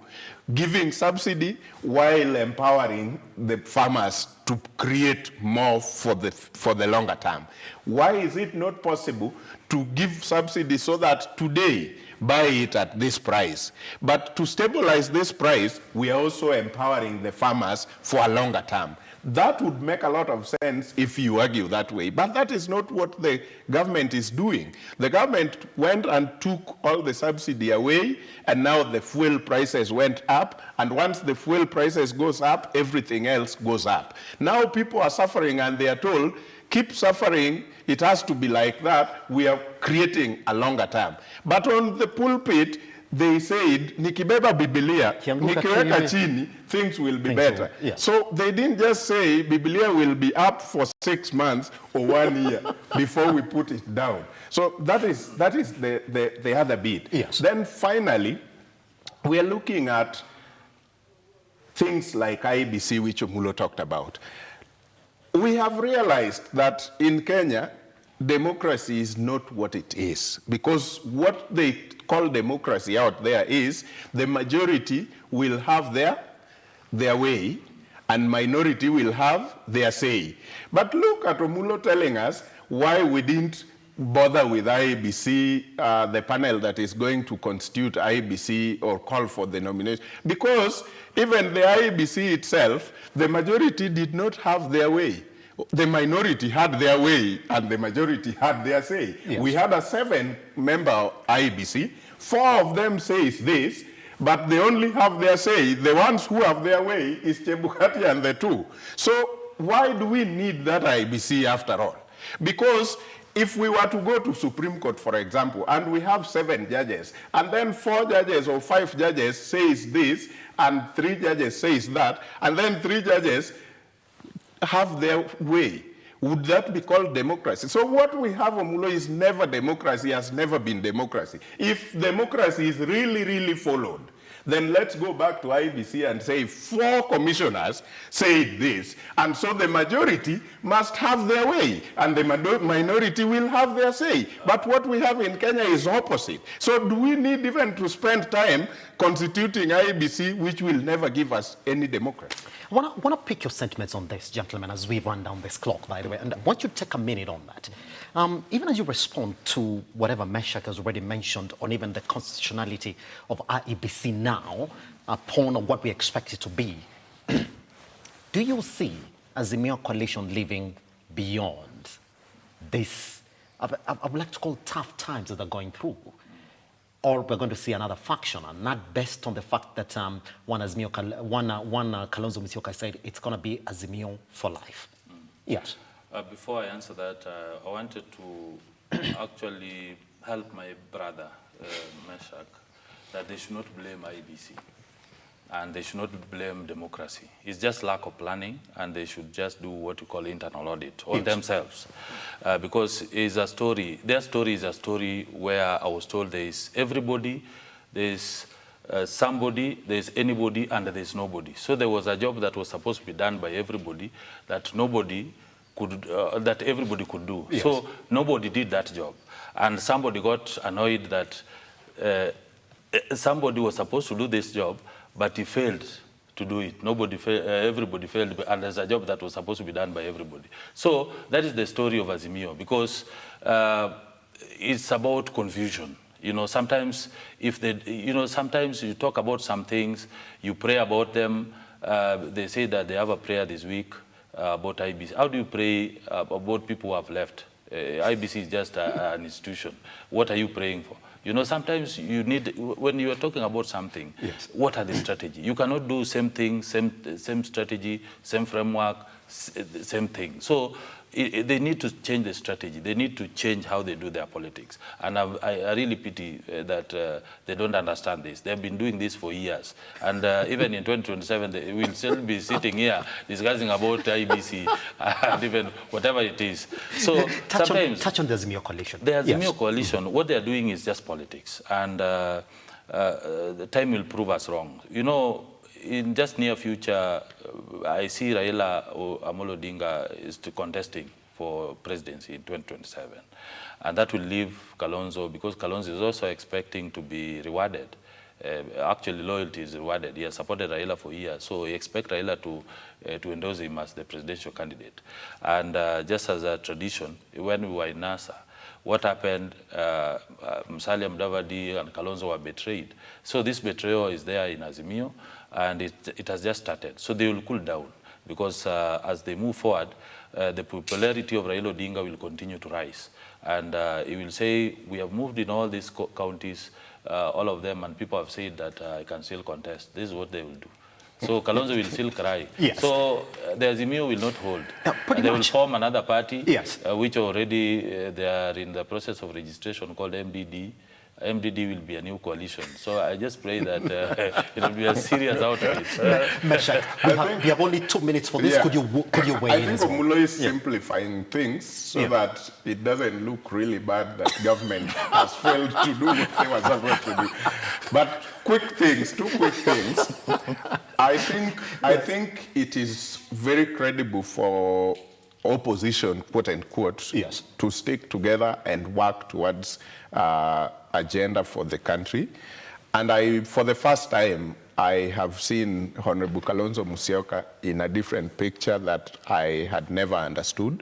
giving subsidy while empowering the farmers to create more for the longer term? Why is it not possible to give subsidy so that today buy it at this price, but to stabilize this price, we are also empowering the farmers for a longer term? That would make a lot of sense if you argue that way, but that is not what the government is doing. The government went and took all the subsidy away, and now the fuel prices went up, and once the fuel prices goes up, everything else goes up. Now people are suffering, and they are told, keep suffering, it has to be like that, we are creating a longer term. But on the pulpit, they said, nikibeba Biblia, nikiweka chini, things will be better. Yes. So they didn't just say Biblia will be up for 6 months or 1 year before we put it down. So that is the other bit. Yes. Then finally, we are looking at things like IBC, which Omulo talked about. We have realized that in Kenya, democracy is not what it is, because what they call democracy out there is the majority will have their way and minority will have their say. But look at Omulo telling us why we didn't bother with IEBC, the panel that is going to constitute IEBC or call for the nomination, because even the IEBC itself, the majority did not have their way. The minority had their way and the majority had their say. Yes. We had a 7-member IEBC. 4 of them says this, but they only have their say. The ones who have their way is Chebukati and the 2. So why do we need that IEBC after all? Because if we were to go to Supreme Court, for example, and we have 7 judges, and then 4 judges or 5 judges says this, and 3 judges says that, and then 3 judges have their way, would that be called democracy? So what we have, Omulo, is never democracy, has never been democracy. If democracy is really, really followed, then let's go back to IBC and say 4 commissioners said this, and so the majority must have their way, and the minority will have their say. But what we have in Kenya is opposite. So do we need even to spend time constituting IBC, which will never give us any democracy? I want to pick your sentiments on this, gentlemen, as we run down this clock, by the way, and I want you to take a minute on that. Even as you respond to whatever Meshack has already mentioned on even the constitutionality of IEBC now, upon what we expect it to be, do you see AZIMIO coalition living beyond this, I would like to call tough times that they're going through? Or we're going to see another faction, and not based on the fact that one Kalonzo Musyoka said it's going to be AZIMIO for life? Yes. Before I answer that, I wanted to actually help my brother, Meshack, that they should not blame IEBC and they should not blame democracy. It's just lack of planning, and they should just do what you call internal audit on themselves. Because it's a story, their story is a story where I was told there is everybody, there is somebody, there is anybody, and there is nobody. So there was a job that was supposed to be done by everybody that nobody could, that everybody could do. Yes. So nobody did that job. And somebody got annoyed that somebody was supposed to do this job, but he failed to do it. Everybody failed, and there's a job that was supposed to be done by everybody. So that is the story of AZIMIO, because it's about confusion. You know, sometimes if they, you know, sometimes you talk about some things, you pray about them. They say that they have a prayer this week about IBC. How do you pray about people who have left? IBC is just an institution. What are you praying for? You know, sometimes you need, when you are talking about something, yes, what are the strategy? You cannot do same thing, same strategy, same framework, same thing. So they need to change the strategy. They need to change how they do their politics. And I really pity that they don't understand this. They've been doing this for years. And even in 2027, they will still be sitting here discussing about IBC and even whatever it is. So touch on the AZIMIO coalition. The AZIMIO coalition, what they're doing is just politics. And the time will prove us wrong. You know, in just near future, I see Raila Omulojunior is contesting for presidency in 2027. And that will leave Kalonzo, because Kalonzo is also expecting to be rewarded. Actually, loyalty is rewarded. He has supported Raila for years, so we expect Raila to endorse him as the presidential candidate. And just as a tradition, when we were in NASA, what happened, Musalia Mudavadi and Kalonzo were betrayed. So this betrayal is there in AZIMIO, and it has just started. So they will cool down, because as they move forward, the popularity of Raila Odinga will continue to rise. And he will say, we have moved in all these counties, all of them, and people have said that I can still contest. This is what they will do. So Kalonzo will still cry. Yes. So the AZIMIO will not hold. They will form another party, yes, which already they are in the process of registration, called MDD. MDD will be a new coalition. So I just pray that it will be a serious outreach. Meshack, we have only 2 minutes for this. Yeah. Could you weigh in? I think OMULO is simplifying things so that it doesn't look really bad that government has failed to do what they were supposed to do. But two quick things. I think it is very credible for opposition, quote unquote, yes, to stick together and work towards agenda for the country. And for the first time, I have seen Honorable Kalonzo Musyoka in a different picture that I had never understood,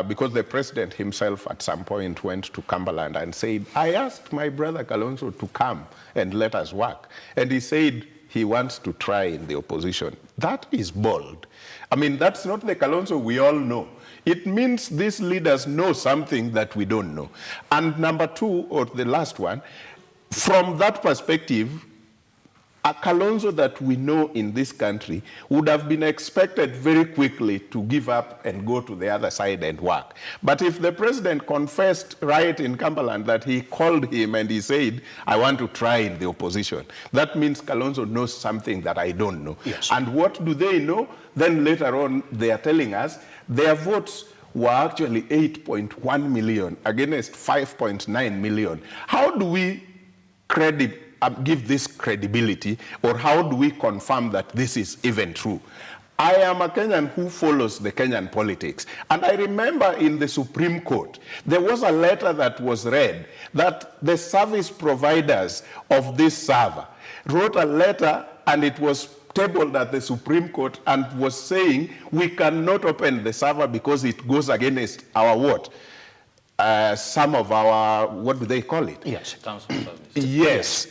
because the president himself at some point went to Cumberland and said, I asked my brother Kalonzo to come and let us work. And he said he wants to try in the opposition. That is bold. I mean, that's not the Kalonzo we all know. It means these leaders know something that we don't know. And number two, or the last one, from that perspective, a Kalonzo that we know in this country would have been expected very quickly to give up and go to the other side and work. But if the president confessed right in Cumberland that he called him and he said, I want to try in the opposition, that means Kalonzo knows something that I don't know. Yes. And what do they know? Then later on, they are telling us their votes were actually 8.1 million against 5.9 million. How do we give this credibility, or how do we confirm that this is even true? I am a Kenyan who follows the Kenyan politics. And I remember in the Supreme Court, there was a letter that was read that the service providers of this server wrote a letter, and it was tabled at the Supreme Court, and was saying we cannot open the server because it goes against our what? Some of our, what do they call it? Yes. Yes.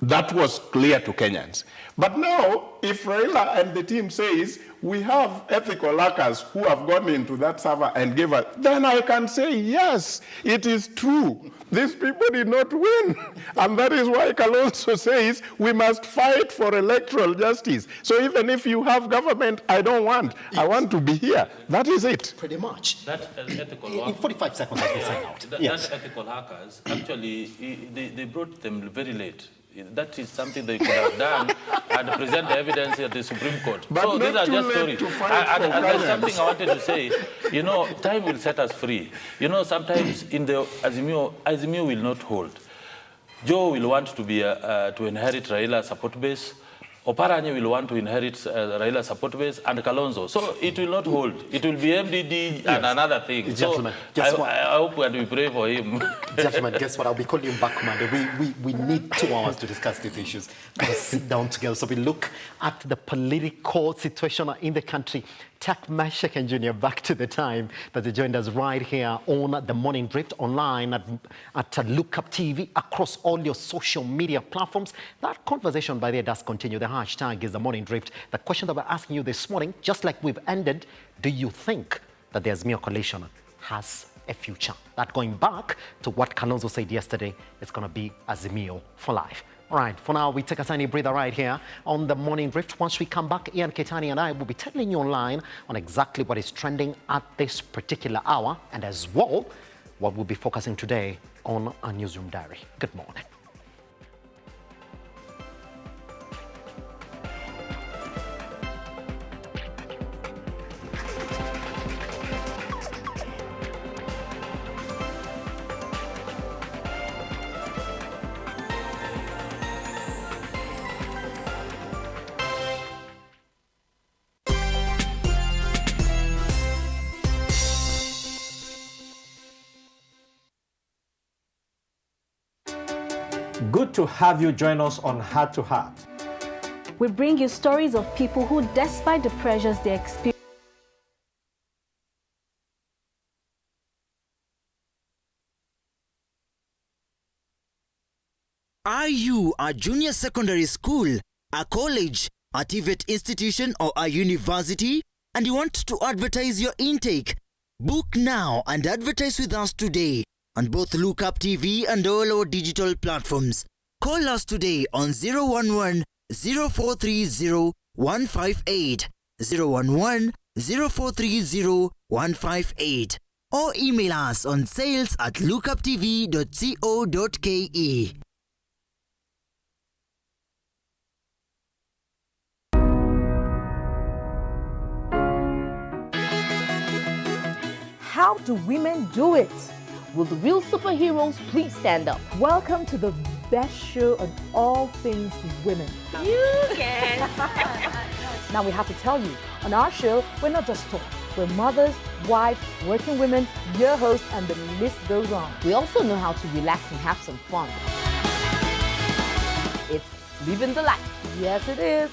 That was clear to Kenyans. But now, if Raila and the team says, we have ethical hackers who have gone into that server and gave us, then I can say, yes, it is true. These people did not win. And that is why Kalonzo says, we must fight for electoral justice. So even if you have government, I don't want. Yes. I want to be here. That is it. Pretty much. That ethical in 45 seconds, as we sign out. That ethical hackers, actually, they brought them very late. That is something they could have done and present the evidence at the Supreme Court. But so these are just stories. And there's something I wanted to say. You know, time will set us free. You know, sometimes in the AZIMIO will not hold. Joe will want to be to inherit Raila's support base. Oparanya will want to inherit Raila support base and Kalonzo. So it will not hold. It will be MDD and another thing. Gentlemen, so I hope and we pray for him. Gentlemen, guess what? I'll be calling you back, Commander. We need 2 hours to discuss these issues. Let's sit down together. So we look at the political situation in the country. Take Meshack Odede back to the time that they joined us right here on the Morning Drift online at Look Up TV across all your social media platforms. That conversation, by the way, does continue. The hashtag is the Morning Drift. The question that we're asking you this morning, just like we've ended, do you think that the AZIMIO coalition has a future? That going back to what Kalonzo said yesterday, it's going to be AZIMIO for life. All right, for now, we take a tiny breather right here on the Morning Drift. Once we come back, Ian Ketani and I will be telling you online on exactly what is trending at this particular hour, and as well, what we'll be focusing today on our newsroom diary. Good morning. Good to have you join us on Heart to Heart. We bring you stories of people who, despite the pressures they experience, Are you a junior secondary school, a college, a TVET institution or a university and you want to advertise your intake? Book now and advertise with us today on both Look Up TV and all our digital platforms. Call us today on 011 0430 158, 011 0430 158, or email us on sales@lookuptv.co.ke. How do women do it? Will the real superheroes please stand up? Welcome to the best show on all things women. You can. Now we have to tell you, on our show, we're not just talk. We're mothers, wives, working women, your hosts, and the list goes on. We also know how to relax and have some fun. It's living the life. Yes, it is.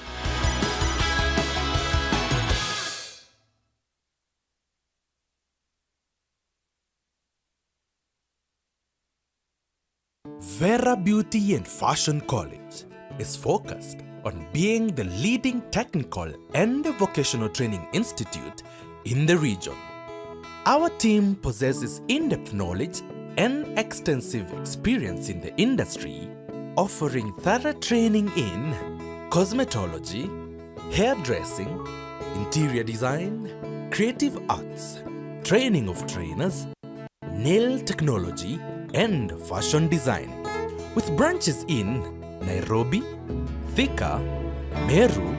Vera Beauty and Fashion College is focused on being the leading technical and vocational training institute in the region. Our team possesses in-depth knowledge and extensive experience in the industry, offering thorough training in cosmetology, hairdressing, interior design, creative arts, training of trainers, nail technology, and fashion design, with branches in Nairobi, Thika, Meru,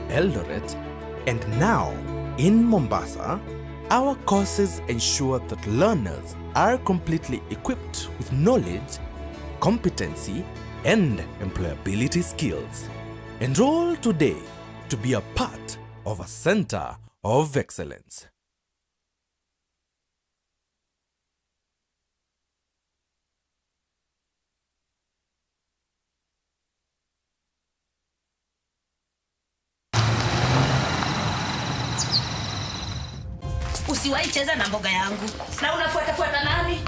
Eldoret, and now in Mombasa. Our courses ensure that learners are completely equipped with knowledge, competency, and employability skills. Enroll today to be a part of a center of excellence. Usiwahi cheza na mboga yangu. Na unafuata nani?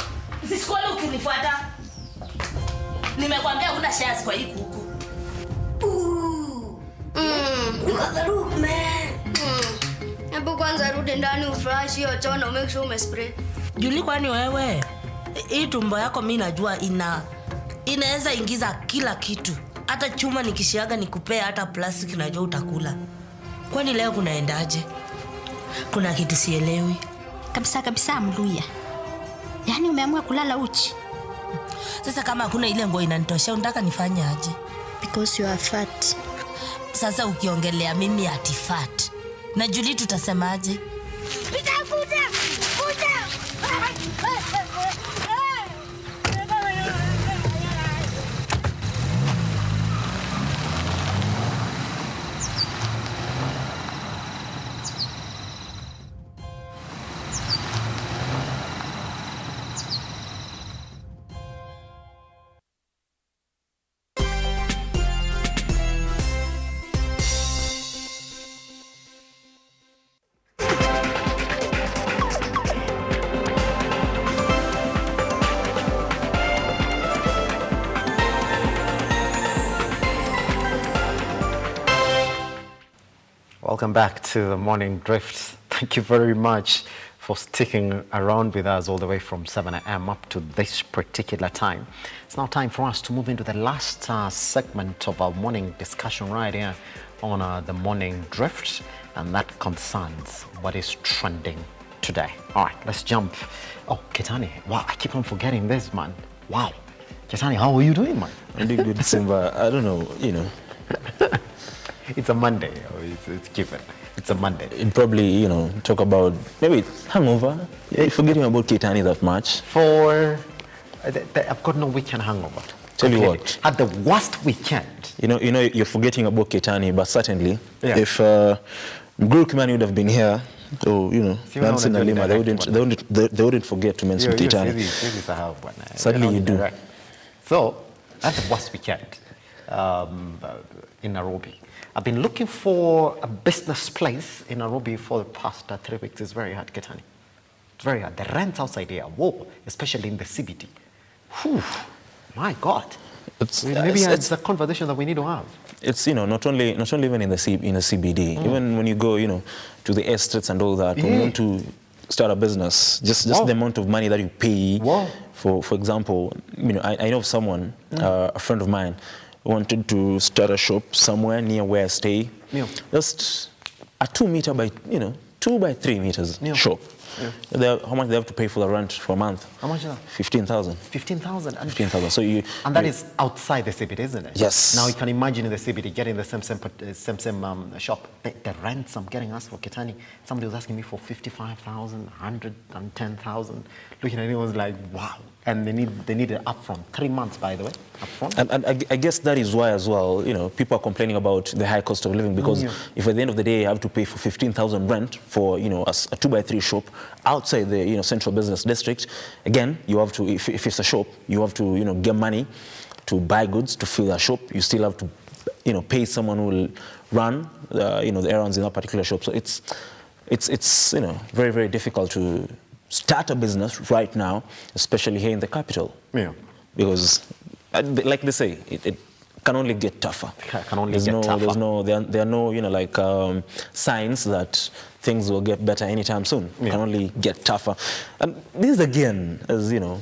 Usisikuone ukinifuata. Nimekwambia una shares kwa hii kuku. Nikadharuka man. Hebu kwanza rudi ndani ufresh hiyo chona, make sure umespray. Juli, kwani wewe hii tumbo yako mimi najua inaweza ingiza kila kitu. Hata chuma nikishiaga nikupea, hata plastic najua utakula. Kwani leo kunaendaje? Kuna kitu sielewi. Kabisa Mluya. Yaani umeamua kulala uchi. Sasa kama hakuna ile nguo inanitosha, unataka nifanye aje? Because you are fat. Sasa ukiongelea mimi ati fat, na Julie tutasemaje? Kuja. Welcome back to the Morning Drift. Thank you very much for sticking around with us all the way from 7 a.m. up to this particular time. It's now time for us to move into the last segment of our morning discussion right here on the Morning Drift, and that concerns what is trending today. All right, let's jump. Oh, Ketani, wow, I keep on forgetting this, man. Wow. Ketani, how are you doing, man? I'm doing good, Simba. I don't know, you know. It's a Monday. It's given. It's a Monday. You'd probably, you know, talk about maybe hangover. Yeah, you're forgetting about Ketani that much. I've got no weekend hangover. Tell you what. Had the worst weekend. You know, you're forgetting about Ketani, but certainly, if Guru Kimani would have been here, or you know, Nancy Nalima, they wouldn't forget to mention Ketani. Certainly you do. So that's the worst weekend in Nairobi. I've been looking for a business place in Nairobi for the past 3 weeks. It's very hard, Ketani. It's very hard. The rents outside here, whoa, especially in the CBD. Whew, my God. Maybe it's a conversation that we need to have. It's, you know, not only even in the CBD, even when you go, you know, to the estates and all that, when you want to start a business, just the amount of money that you pay. For example, you know, I know someone, a friend of mine, wanted to start a shop somewhere near where I stay. Just a 2 meter by, you know, 2 by 3 meters shop. How much they have to pay for the rent for a month? How much is that? 15,000. 15,000. 15,000. So and that is outside the CBD, isn't it? Yes. Now you can imagine in the CBD getting the same shop. The rents I'm getting asked for Ketani. Somebody was asking me for 55,000, 110,000. Looking at it, was like, wow. And they need it upfront. 3 months, by the way, upfront. And I guess that is why as well, you know, people are complaining about the high cost of living, because if at the end of the day you have to pay for 15,000 rent for, you know, a 2 by 3 shop outside the, you know, central business district, again, you have to, if it's a shop, you have to, you know, get money to buy goods to fill that shop. You still have to, you know, pay someone who will run, you know, the errands in that particular shop. So it's you know, very, very difficult to start a business right now, especially here in the capital. Because, like they say, it can only get tougher. There are no, you know, like signs that things will get better anytime soon. It can only get tougher. And this again is, you know,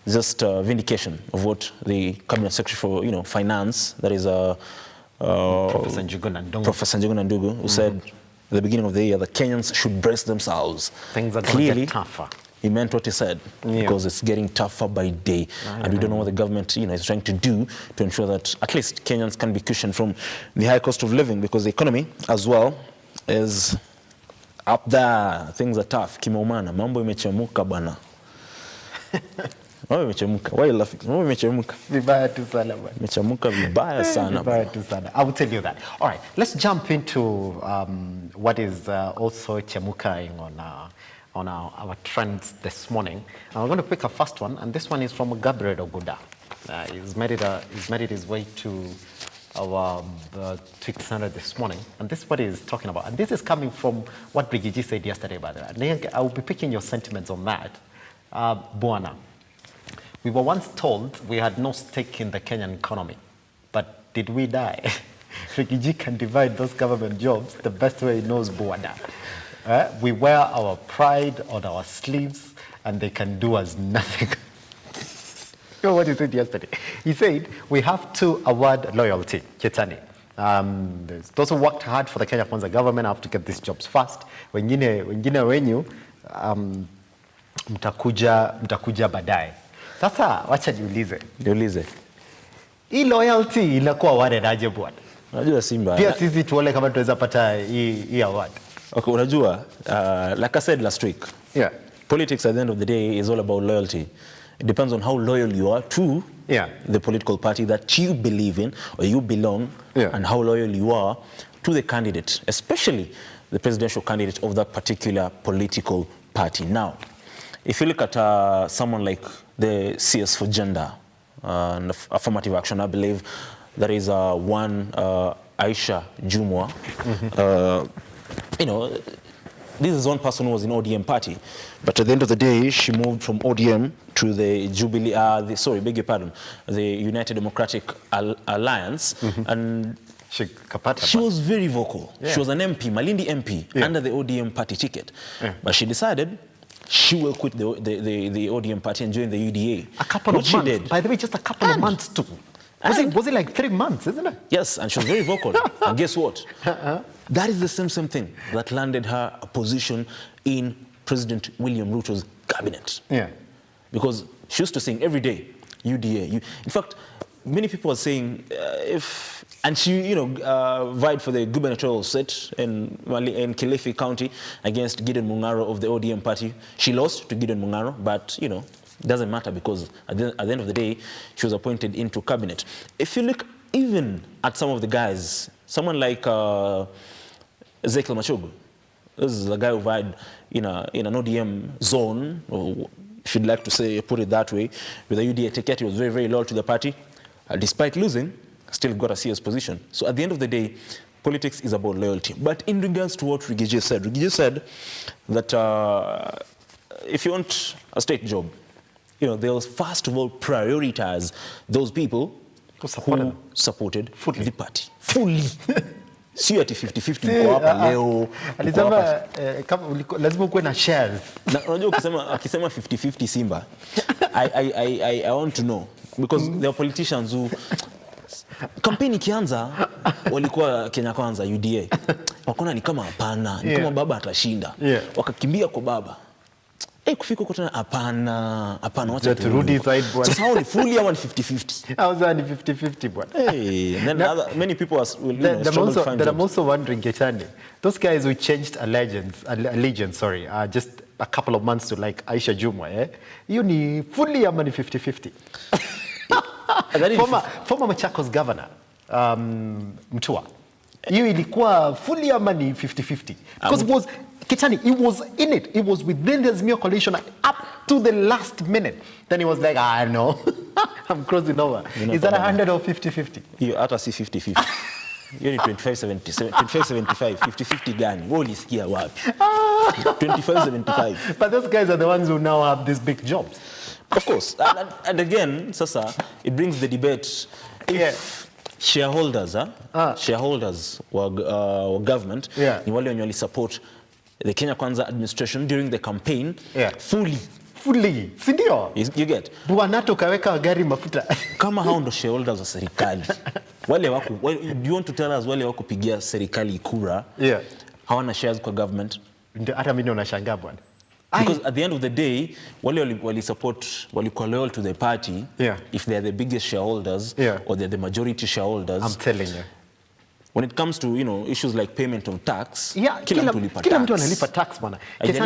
just a vindication of what the Cabinet Secretary for, you know, Finance, that is Professor Njuguna Ndugu, who said at the beginning of the year, the Kenyans should brace themselves. Things are going to get tougher. He meant what he said, because it's getting tougher by day. And we don't know what the government, you know, is trying to do to ensure that at least Kenyans can be cushioned from the high cost of living, because the economy as well is up there. Things are tough. Kimaumana, mambo imechemuka bana. Mambo imechemuka. Why are you laughing? Mambo imechemuka. Vibaya tu sana bana. Imechemuka vibaya sana. Vibaya tu sana. I will tell you that. All right, let's jump into what is also chemukaing on our trends this morning. And we're going to pick a first one, and this one is from Gabriel Oguda. He's made it his way to our Tweet Center this morning, and this is what he's talking about. And this is coming from what Brigidi said yesterday, by the way. I will be picking your sentiments on that. Buana, we were once told we had no stake in the Kenyan economy, but did we die? Brigidi can divide those government jobs the best way he knows, Buana. We wear our pride on our sleeves, and they can do us nothing. You know what he said yesterday? He said, we have to award loyalty, Ketani. Those who worked hard for the Kenya Kwanza government have to get these jobs first. Wengine wenyu, mtakuja baadaye. Sasa, wacha niulize. Hii loyalty inakuwa awarded aje bwana? Unajua Simba. Pia sisi tuone kama tunaweza pata hii award. Okay, unajua, like I said last week, politics at the end of the day is all about loyalty. It depends on how loyal you are to the political party that you believe in or you belong, and how loyal you are to the candidate, especially the presidential candidate of that particular political party. Now, if you look at someone like the CS for Gender and Affirmative Action, I believe there is one Aisha Jumwa. You know, this is one person who was in ODM party, but at the end of the day, she moved from ODM to the the United Democratic Alliance, and She was very vocal. Yeah. She was an MP, Malindi MP, under the ODM party ticket. Yeah. But she decided she will quit the ODM party and join the UDA. A couple of months. Did. By the way, just a couple of months too. Was it like 3 months, isn't it? Yes, and she was very vocal. And guess what? That is the same thing that landed her a position in President William Ruto's cabinet. Yeah. Because she used to sing every day, UDA. In fact, many people are saying and she, vied for the gubernatorial seat in Kilifi County against Gideon Mung'aro of the ODM party. She lost to Gideon Mung'aro, but, it doesn't matter because at the end of the day, she was appointed into cabinet. If you look even at some of the guys, someone like Ezekiel Machogu, this is a guy who vied in an ODM zone, or if you'd like to put it that way, with the UDA ticket. He was very, very loyal to the party. Despite losing, still got a CS position. So at the end of the day, politics is about loyalty. But in regards to what Rigije said that if you want a state job, they'll first of all prioritize those people who supported the party fully. Si ati 50-50 mko hapa leo. Alisema lazima kuwe na shares. Na unajua akisema 50-50 Simba, I want to know because there are politicians who kampeni kianza walikuwa Kenya Kwanza UDA. Wakaona ni kama hapana, ni kama baba atashinda. Wakakimbia kwa baba. Kufika huko tena hapana, wacha turudi side bwana. Sasa hao ni fully ama 50-50? Hauza ni 50-50 bwana. And then many people are struggle to find jobs. I'm also wondering, Getani, those guys who changed allegiance, just a couple of months to like Aisha Jumwa, you ni fully ama ni 50-50? Former Machakos governor, Mtua, you ilikuwa fully ama ni 50-50? Because it was Kitani, he was in it. He was within the AZIMIO coalition up to the last minute. Then he was like, no, I'm crossing over. Is that 100 or 50-50? You have to see 50-50. You're in 25-75, 50-50 gani? Wewe ulisikia wapi? 25-75. But those guys are the ones who now have these big jobs. Of course. And again, Sasa, it brings the debate. If shareholders were government, ni wale wenye support the Kenya Kwanza administration during the campaign fully. Sindio? You get? Buwanato kaweka gari mafuta. Kama hao ndo shareholders wa serikali. Do you want to tell us wale wako pigia serikali kura? Hawana shares kwa government? Hata mimi unashangaa bwana. Because at the end of the day, wale support, walikuwa loyal to the party, if they are the biggest shareholders or they're the majority shareholders. I'm telling you. When it comes to issues like payment of tax, kila mtu analipa tax bwana. And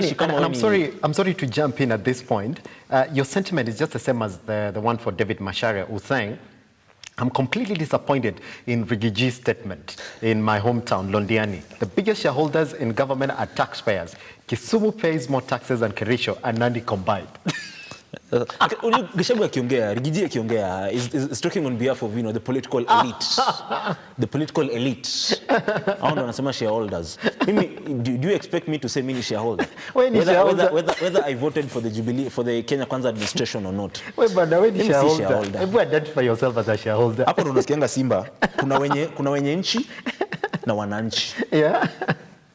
I'm sorry to jump in at this point. Your sentiment is just the same as the one for David Macharia, who's saying, I'm completely disappointed in Rigiji's statement in my hometown, Londiani. The biggest shareholders in government are taxpayers. Kisumu pays more taxes than Kericho and Nandi combined. Geshabu akiongea, Rigiji akiongea is talking on behalf of the political elite. The political elite. Hao ndo wanasema shareholders. Do you expect me to say mini shareholder? Whether I voted for the Jubilee, for the Kenya Kwanza administration or not. When shareholder. If you identify yourself as a shareholder. Hapo ndo unasikianga Simba. Kuna wenye nchi na wananchi.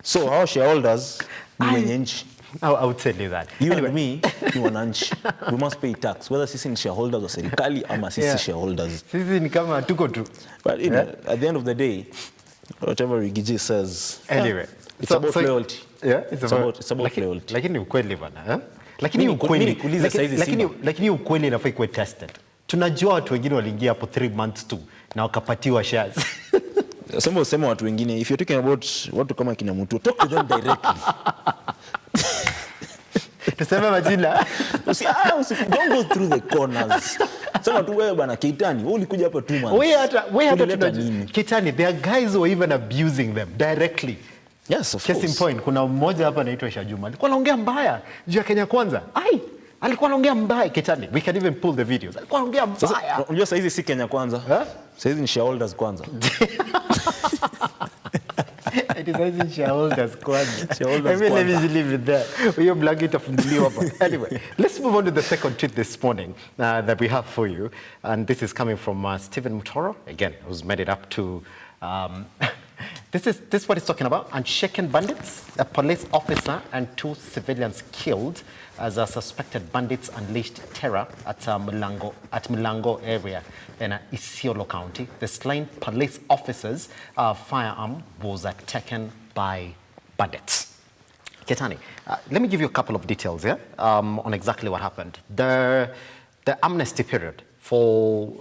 So our shareholders ni wenye nchi. I would tell you that. You and me, ni wananchi. We must pay tax, whether sisi ni shareholders or serikali ama sisi shareholders. Sisi ni kama tuko tu. But at the end of the day, whatever Rigiji says, anyway, it's about loyalty. It's about loyalty. Lakini ukweli bwana, lakini ukweli inafaa kuwa tested. Tunajua watu wengine waliingia hapo 3 months tu na wakapatiwa shares. Sema watu wengine, if you're talking about watu kama kina Mutu, talk to them directly. Tuseme majina. Don't go through the corners. Sema tu wewe bana Kitani, wewe ulikuja hapa 2 months. Wewe hata tunajua. Kitani, there are guys who are even abusing them directly. Yes, of course. Case in point, kuna mmoja hapa anaitwa Shajuma. Alikuwa anaongea mbaya juu ya Kenya Kwanza. Alikuwa anaongea mbaya Kitani. We can even pull the videos. Alikuwa anaongea mbaya. Unajua sasa hizi si Kenya Kwanza. Sasa hizi ni shareholders kwanza. It is shareholders kwanza. Let me leave it there. We're blanket of Anyway, let's move on to the second tweet this morning that we have for you. And this is coming from Stephen Mutoro, again, who's made it up to This is what it's talking about. Unshaken bandits, a police officer and 2 civilians killed as suspected bandits unleashed terror at Mulango area in Isiolo County. The slain police officer's firearm was taken by bandits. Ketani, let me give you a couple of details here on exactly what happened. The amnesty period for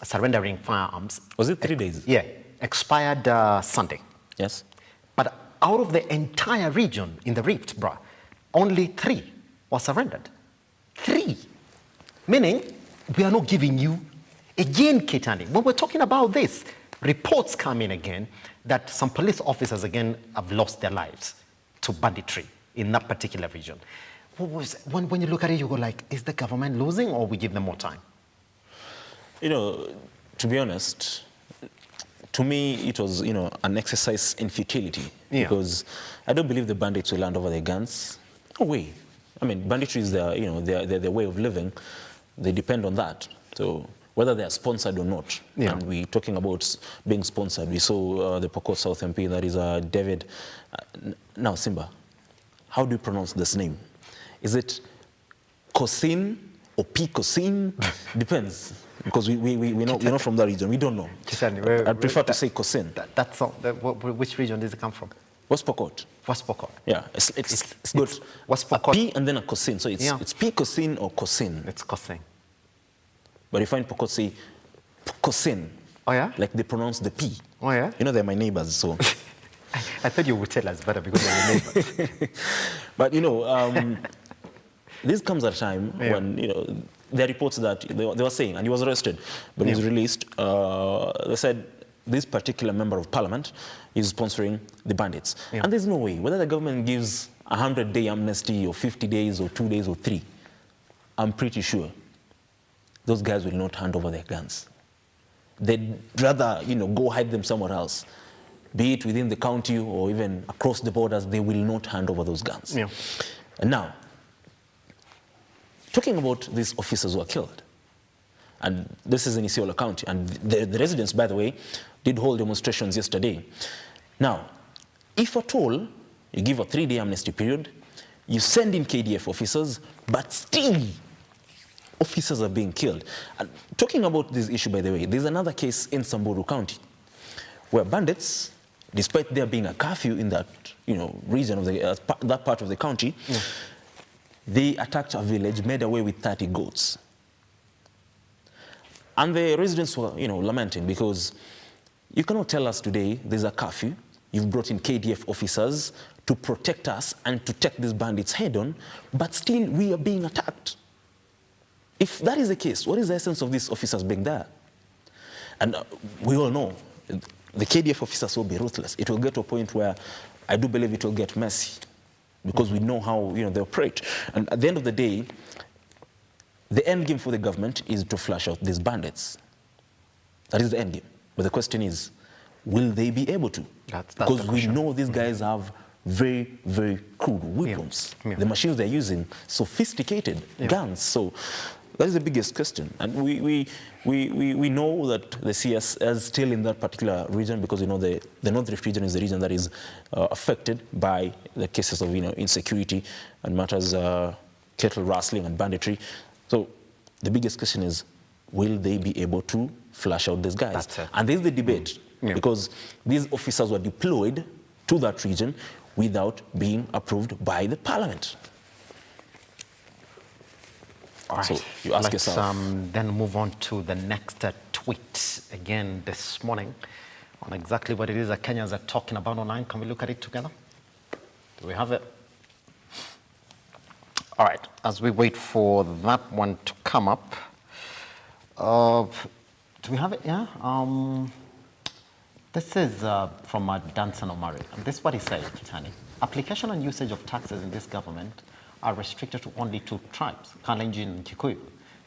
surrendering firearms. Was it 3 days? Yeah, expired Sunday. Yes. But out of the entire region in the Rift, bruh, only 3 were surrendered. 3. Meaning, we are not giving you, again, Ketani, when we're talking about this, reports come in again that some police officers again have lost their lives to banditry in that particular region. When you look at it, you go like, is the government losing or we give them more time? You know, to be honest, to me, it was, you know, an exercise in futility. Yeah. Because I don't believe the bandits will hand over their guns. No way. I mean, banditry is their, you know, their way of living. They depend on that. So whether they are sponsored or not, yeah. And we're talking about being sponsored. We saw the Pokot South MP, that is David. Now, Simba, how do you pronounce this name? Is it Kosin or P-Kosin? Depends. Because we're not from that region. We don't know. I'd prefer to say Kosin. That's all, which region does it come from? West Pokot. West Pokot. Yeah, it's good. West Pokot. A P and then a Kosin. So it's P-Kosin or Kosin. It's Kosin. But you find Pokot say Kosin. Oh, yeah? Like they pronounce the P. Oh, yeah? You know, they're my neighbors, so... I thought you would tell us better because they're your neighbors. But, you know, this comes at a time when, you know, there are reports that they were saying, and he was arrested, but he was released. They said this particular member of parliament is sponsoring the bandits. Yeah. And there's no way, whether the government gives a 100-day amnesty or 50 days or 2 days or 3, I'm pretty sure those guys will not hand over their guns. They'd rather, you know, go hide them somewhere else. Be it within the county or even across the borders, they will not hand over those guns. Yeah. And now, talking about these officers who are killed, and this is in Isiolo County, and the residents, by the way, did hold demonstrations yesterday. Now, if at all you give a 3-day amnesty period, you send in KDF officers, but still officers are being killed. And talking about this issue, by the way, there's another case in Samburu County where bandits, despite there being a curfew in that, you know, region of the that part of the county, they attacked a village, made away with 30 goats. And the residents were, you know, lamenting because you cannot tell us today there's a curfew. You've brought in KDF officers to protect us and to take these bandits head on, but still we are being attacked. If that is the case, what is the essence of these officers being there? And we all know the KDF officers will be ruthless. It will get to a point where I do believe it will get messy because we know how, you know, they operate. And at the end of the day, the end game for the government is to flush out these bandits. That is the end game. But the question is, will they be able to? Because we know these guys have very, very crude weapons. Yeah. Yeah. The machines they're using, sophisticated guns. So that is the biggest question. And we know that the CS is still in that particular region because, you know, the North Rift region is the region that is affected by the cases of, you know, insecurity and matters, cattle rustling and banditry. So the biggest question is, will they be able to flush out these guys? And there's the debate because these officers were deployed to that region without being approved by the parliament. All right. So you ask Let's yourself. then move on to the next tweet again this morning on exactly what it is that Kenyans are talking about online. Can we look at it together? Do we have it? All right. As we wait for that one to come up, do we have it? Yeah. This is from Danson Omari. And this is what he said, Kitani. Application and usage of taxes in this government are restricted to only 2 tribes, Kalenjin and Kikuyu.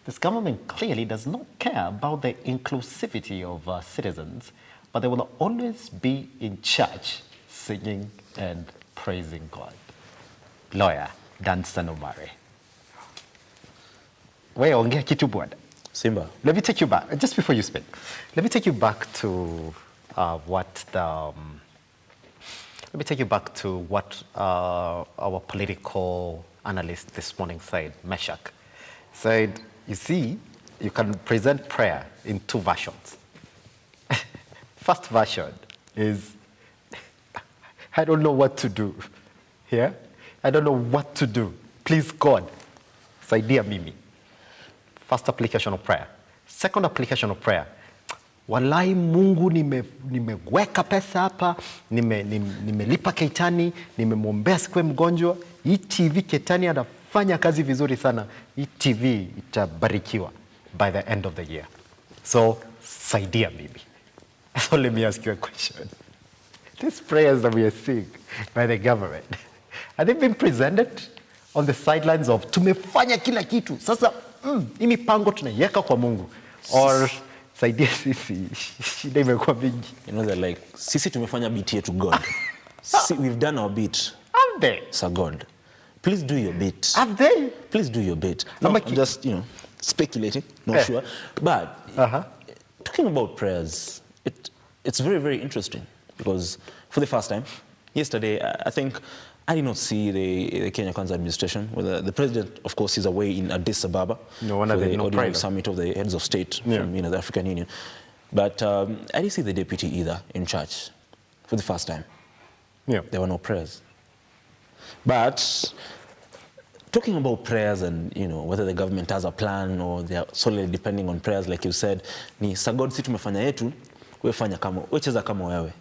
This government clearly does not care about the inclusivity of citizens, but they will always be in charge, singing and praising God. Lawyer Danson Omari. Wewe ongea kitu bwana. Simba. Let me take you back, just before you speak, let me take you back to what the... let me take you back to what our political analyst this morning said, Meshack. Said, you see, you can present prayer in two versions. First version is, I don't know what to do. Here, I don't know what to do. Please, God, saidia mimi. First application of prayer. Second application of prayer. Walai Mungu nimeweka pesa hapa, nimelipa Keitani, nimemwombea sikwe mgonjwa. Hii TV Keitani anafanya kazi vizuri sana. Hii TV itabarikiwa by the end of the year. So, saidia mimi. So let me ask you a question. These prayers that we are seeing by the government, are they being presented on the sidelines of tumefanya kila kitu, sasa hii mipango tunaiweka kwa Mungu, or saidia sisi, shida imekuwa mingi? You know, they're like, sisi tumefanya bit yetu God. We've done our bit. Have they? Sir God, please do your bit. Have they? Please do your bit. No, I'm just, speculating, not sure. But talking about prayers, it's very, very interesting, because for the first time, yesterday, I think I did not see the Kenya Kwanza administration. Well, the president, of course, is away in Addis Ababa for the ordinary summit of the heads of state from the African Union. But I didn't see the deputy either in church for the first time. There were no prayers. But talking about prayers and, whether the government has a plan or they are solely depending on prayers, like you said, ni sagod si tumefanya yetu, wefanya kama, wecheza kama wewe.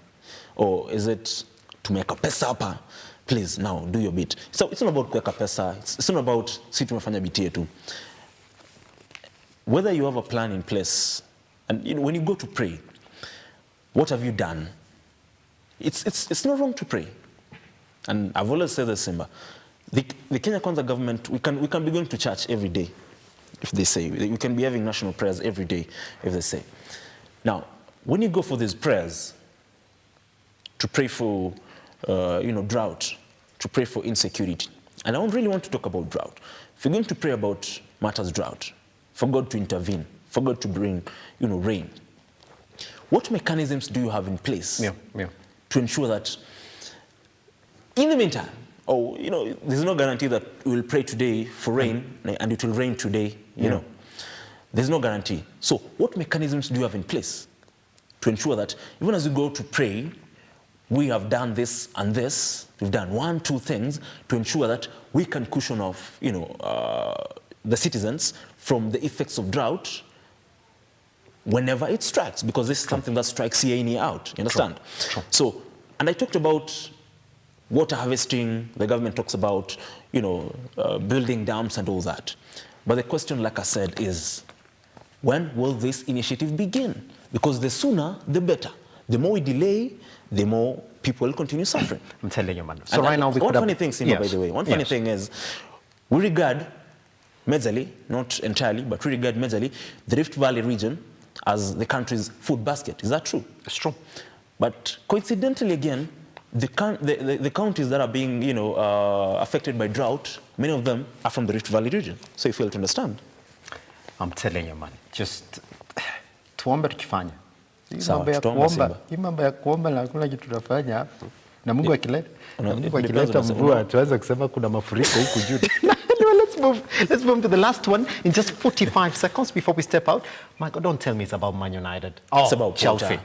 Or is it tumeka pesa hapa? Please, now, do your bit. So it's not about kuweka pesa. It's not about si tumefanya biti yetu. Whether you have a plan in place, and when you go to pray, what have you done? It's not wrong to pray. And I've always said this, Simba. The Kenya Kwanza government, we can be going to church every day, if they say. We can be having national prayers every day, if they say. Now, when you go for these prayers, to pray for, drought, to pray for insecurity. And I don't really want to talk about drought. If you're going to pray about matters drought, for God to intervene, for God to bring, rain, what mechanisms do you have in place to ensure that in the meantime, there's no guarantee that we will pray today for rain and it will rain today, There's no guarantee. So what mechanisms do you have in place to ensure that even as you go to pray, we have done this and this, we've done 1, 2 things to ensure that we can cushion off, the citizens from the effects of drought whenever it strikes, because this is something that strikes year in, year out, you understand? True. So, and I talked about water harvesting, the government talks about, building dams and all that. But the question, like I said, is when will this initiative begin? Because the sooner, the better. The more we delay, the more people will continue suffering. I'm telling you, man. So right now, one funny thing, Simba, by the way, one funny thing is, we regard majorly, not entirely, but we regard majorly the Rift Valley region as the country's food basket. Is that true? It's true. But coincidentally, again, the counties that are being, affected by drought, many of them are from the Rift Valley region. So you fail to understand. I'm telling you, man. Just tuombe tukifanya. Hii mambo ya kuomba na hakuna kitu tunafanya hapo. Na Mungu akileta mvua tuanze kusema kuna mafuriko huku juu. Let's move to the last one in just 45 seconds before we step out. Michael, don't tell me it's about Man United. It's about Chelsea.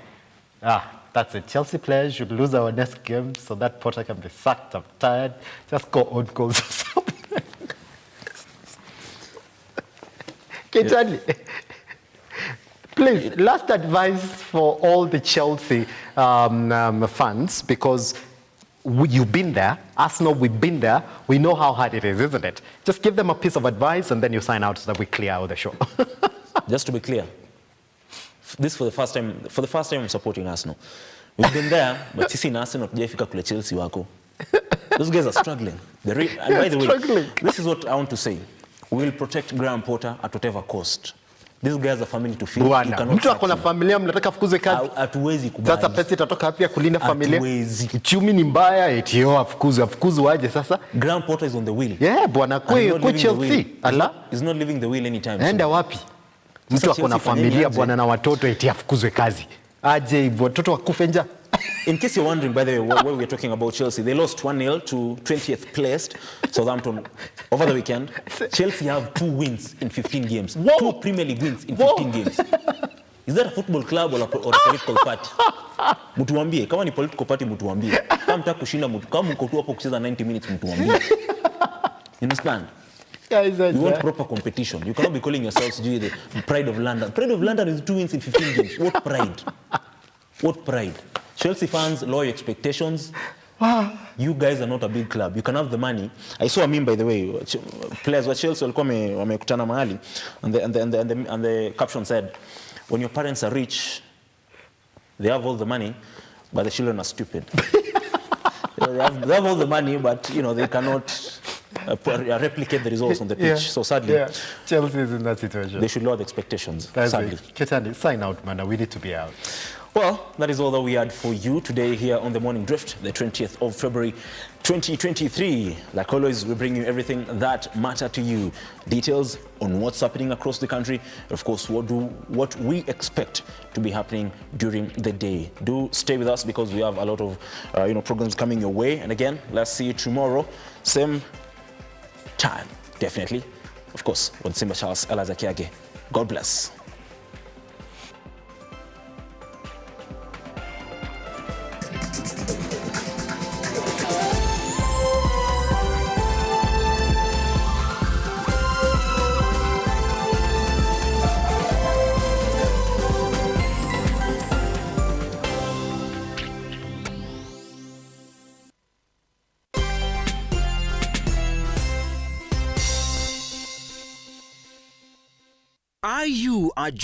That's it. Chelsea players should lose our next game so that Potter can be sacked. I'm tired. Just go on goals or something. Okay, Charlie. Please, last advice for all the Chelsea fans, because you've been there, Arsenal, we've been there, we know how hard it is, isn't it? Just give them a piece of advice and then you sign out so that we clear out the show. Just to be clear, this for the first time I'm supporting Arsenal. We've been there, but sisi na Arsenal tujafika kule Chelsea wako. Those guys are struggling. And by the way, this is what I want to say. We will protect Graham Potter at whatever cost. These guys are family to feed. Mtu akona familia mnataka fukuze kazi. Hatuwezi kubali. Sasa pesa itatoka wapi ya kulinda familia? Uchumi ni mbaya, eti afukuzwe aje sasa? Graham Potter is on the wheel. Yeah, bwana kwa Chelsea. Allah is not leaving the wheel anytime soon. Enda wapi? Mtu akona familia bwana na watoto eti afukuzwe kazi. Aje watoto wakufe njaa. In case you're wondering, by the way, why we're talking about Chelsea, they lost 1-0 to 20th placed Southampton over the weekend. Chelsea have 2 wins in 15 games. Whoa. 2 Premier League wins in 15 games. Is that a football club or a political party? Mutuambie, kama ni political party mutuambie. Kama mtaka kushinda mutu, kama mko tu hapo kucheza 90 minutes mutuambie. You understand? You want proper competition. You cannot be calling yourselves the pride of London. Pride of London is 2 wins in 15 games. What pride? What pride? Chelsea fans, lower your expectations. You guys are not a big club. You can have the money. I saw a meme, by the way. Players wa Chelsea walikuwa wamekutana mahali, and the caption said, when your parents are rich, they have all the money, but the children are stupid. they have all the money, but you know they cannot replicate the results on the pitch. So sadly, Chelsea is in that situation. They should lower the expectations. Sadly. Ketani, sign out, man. We need to be out. Well, that is all that we had for you today here on The Morning Drift, the 20th of February, 2023. Like always, we bring you everything that matters to you. Details on what's happening across the country. Of course, what we expect to be happening during the day. Do stay with us because we have a lot of programs coming your way. And again, let's see you tomorrow, same time, definitely. Of course, with Simba Charles Elazakiage. God bless. Are you a junior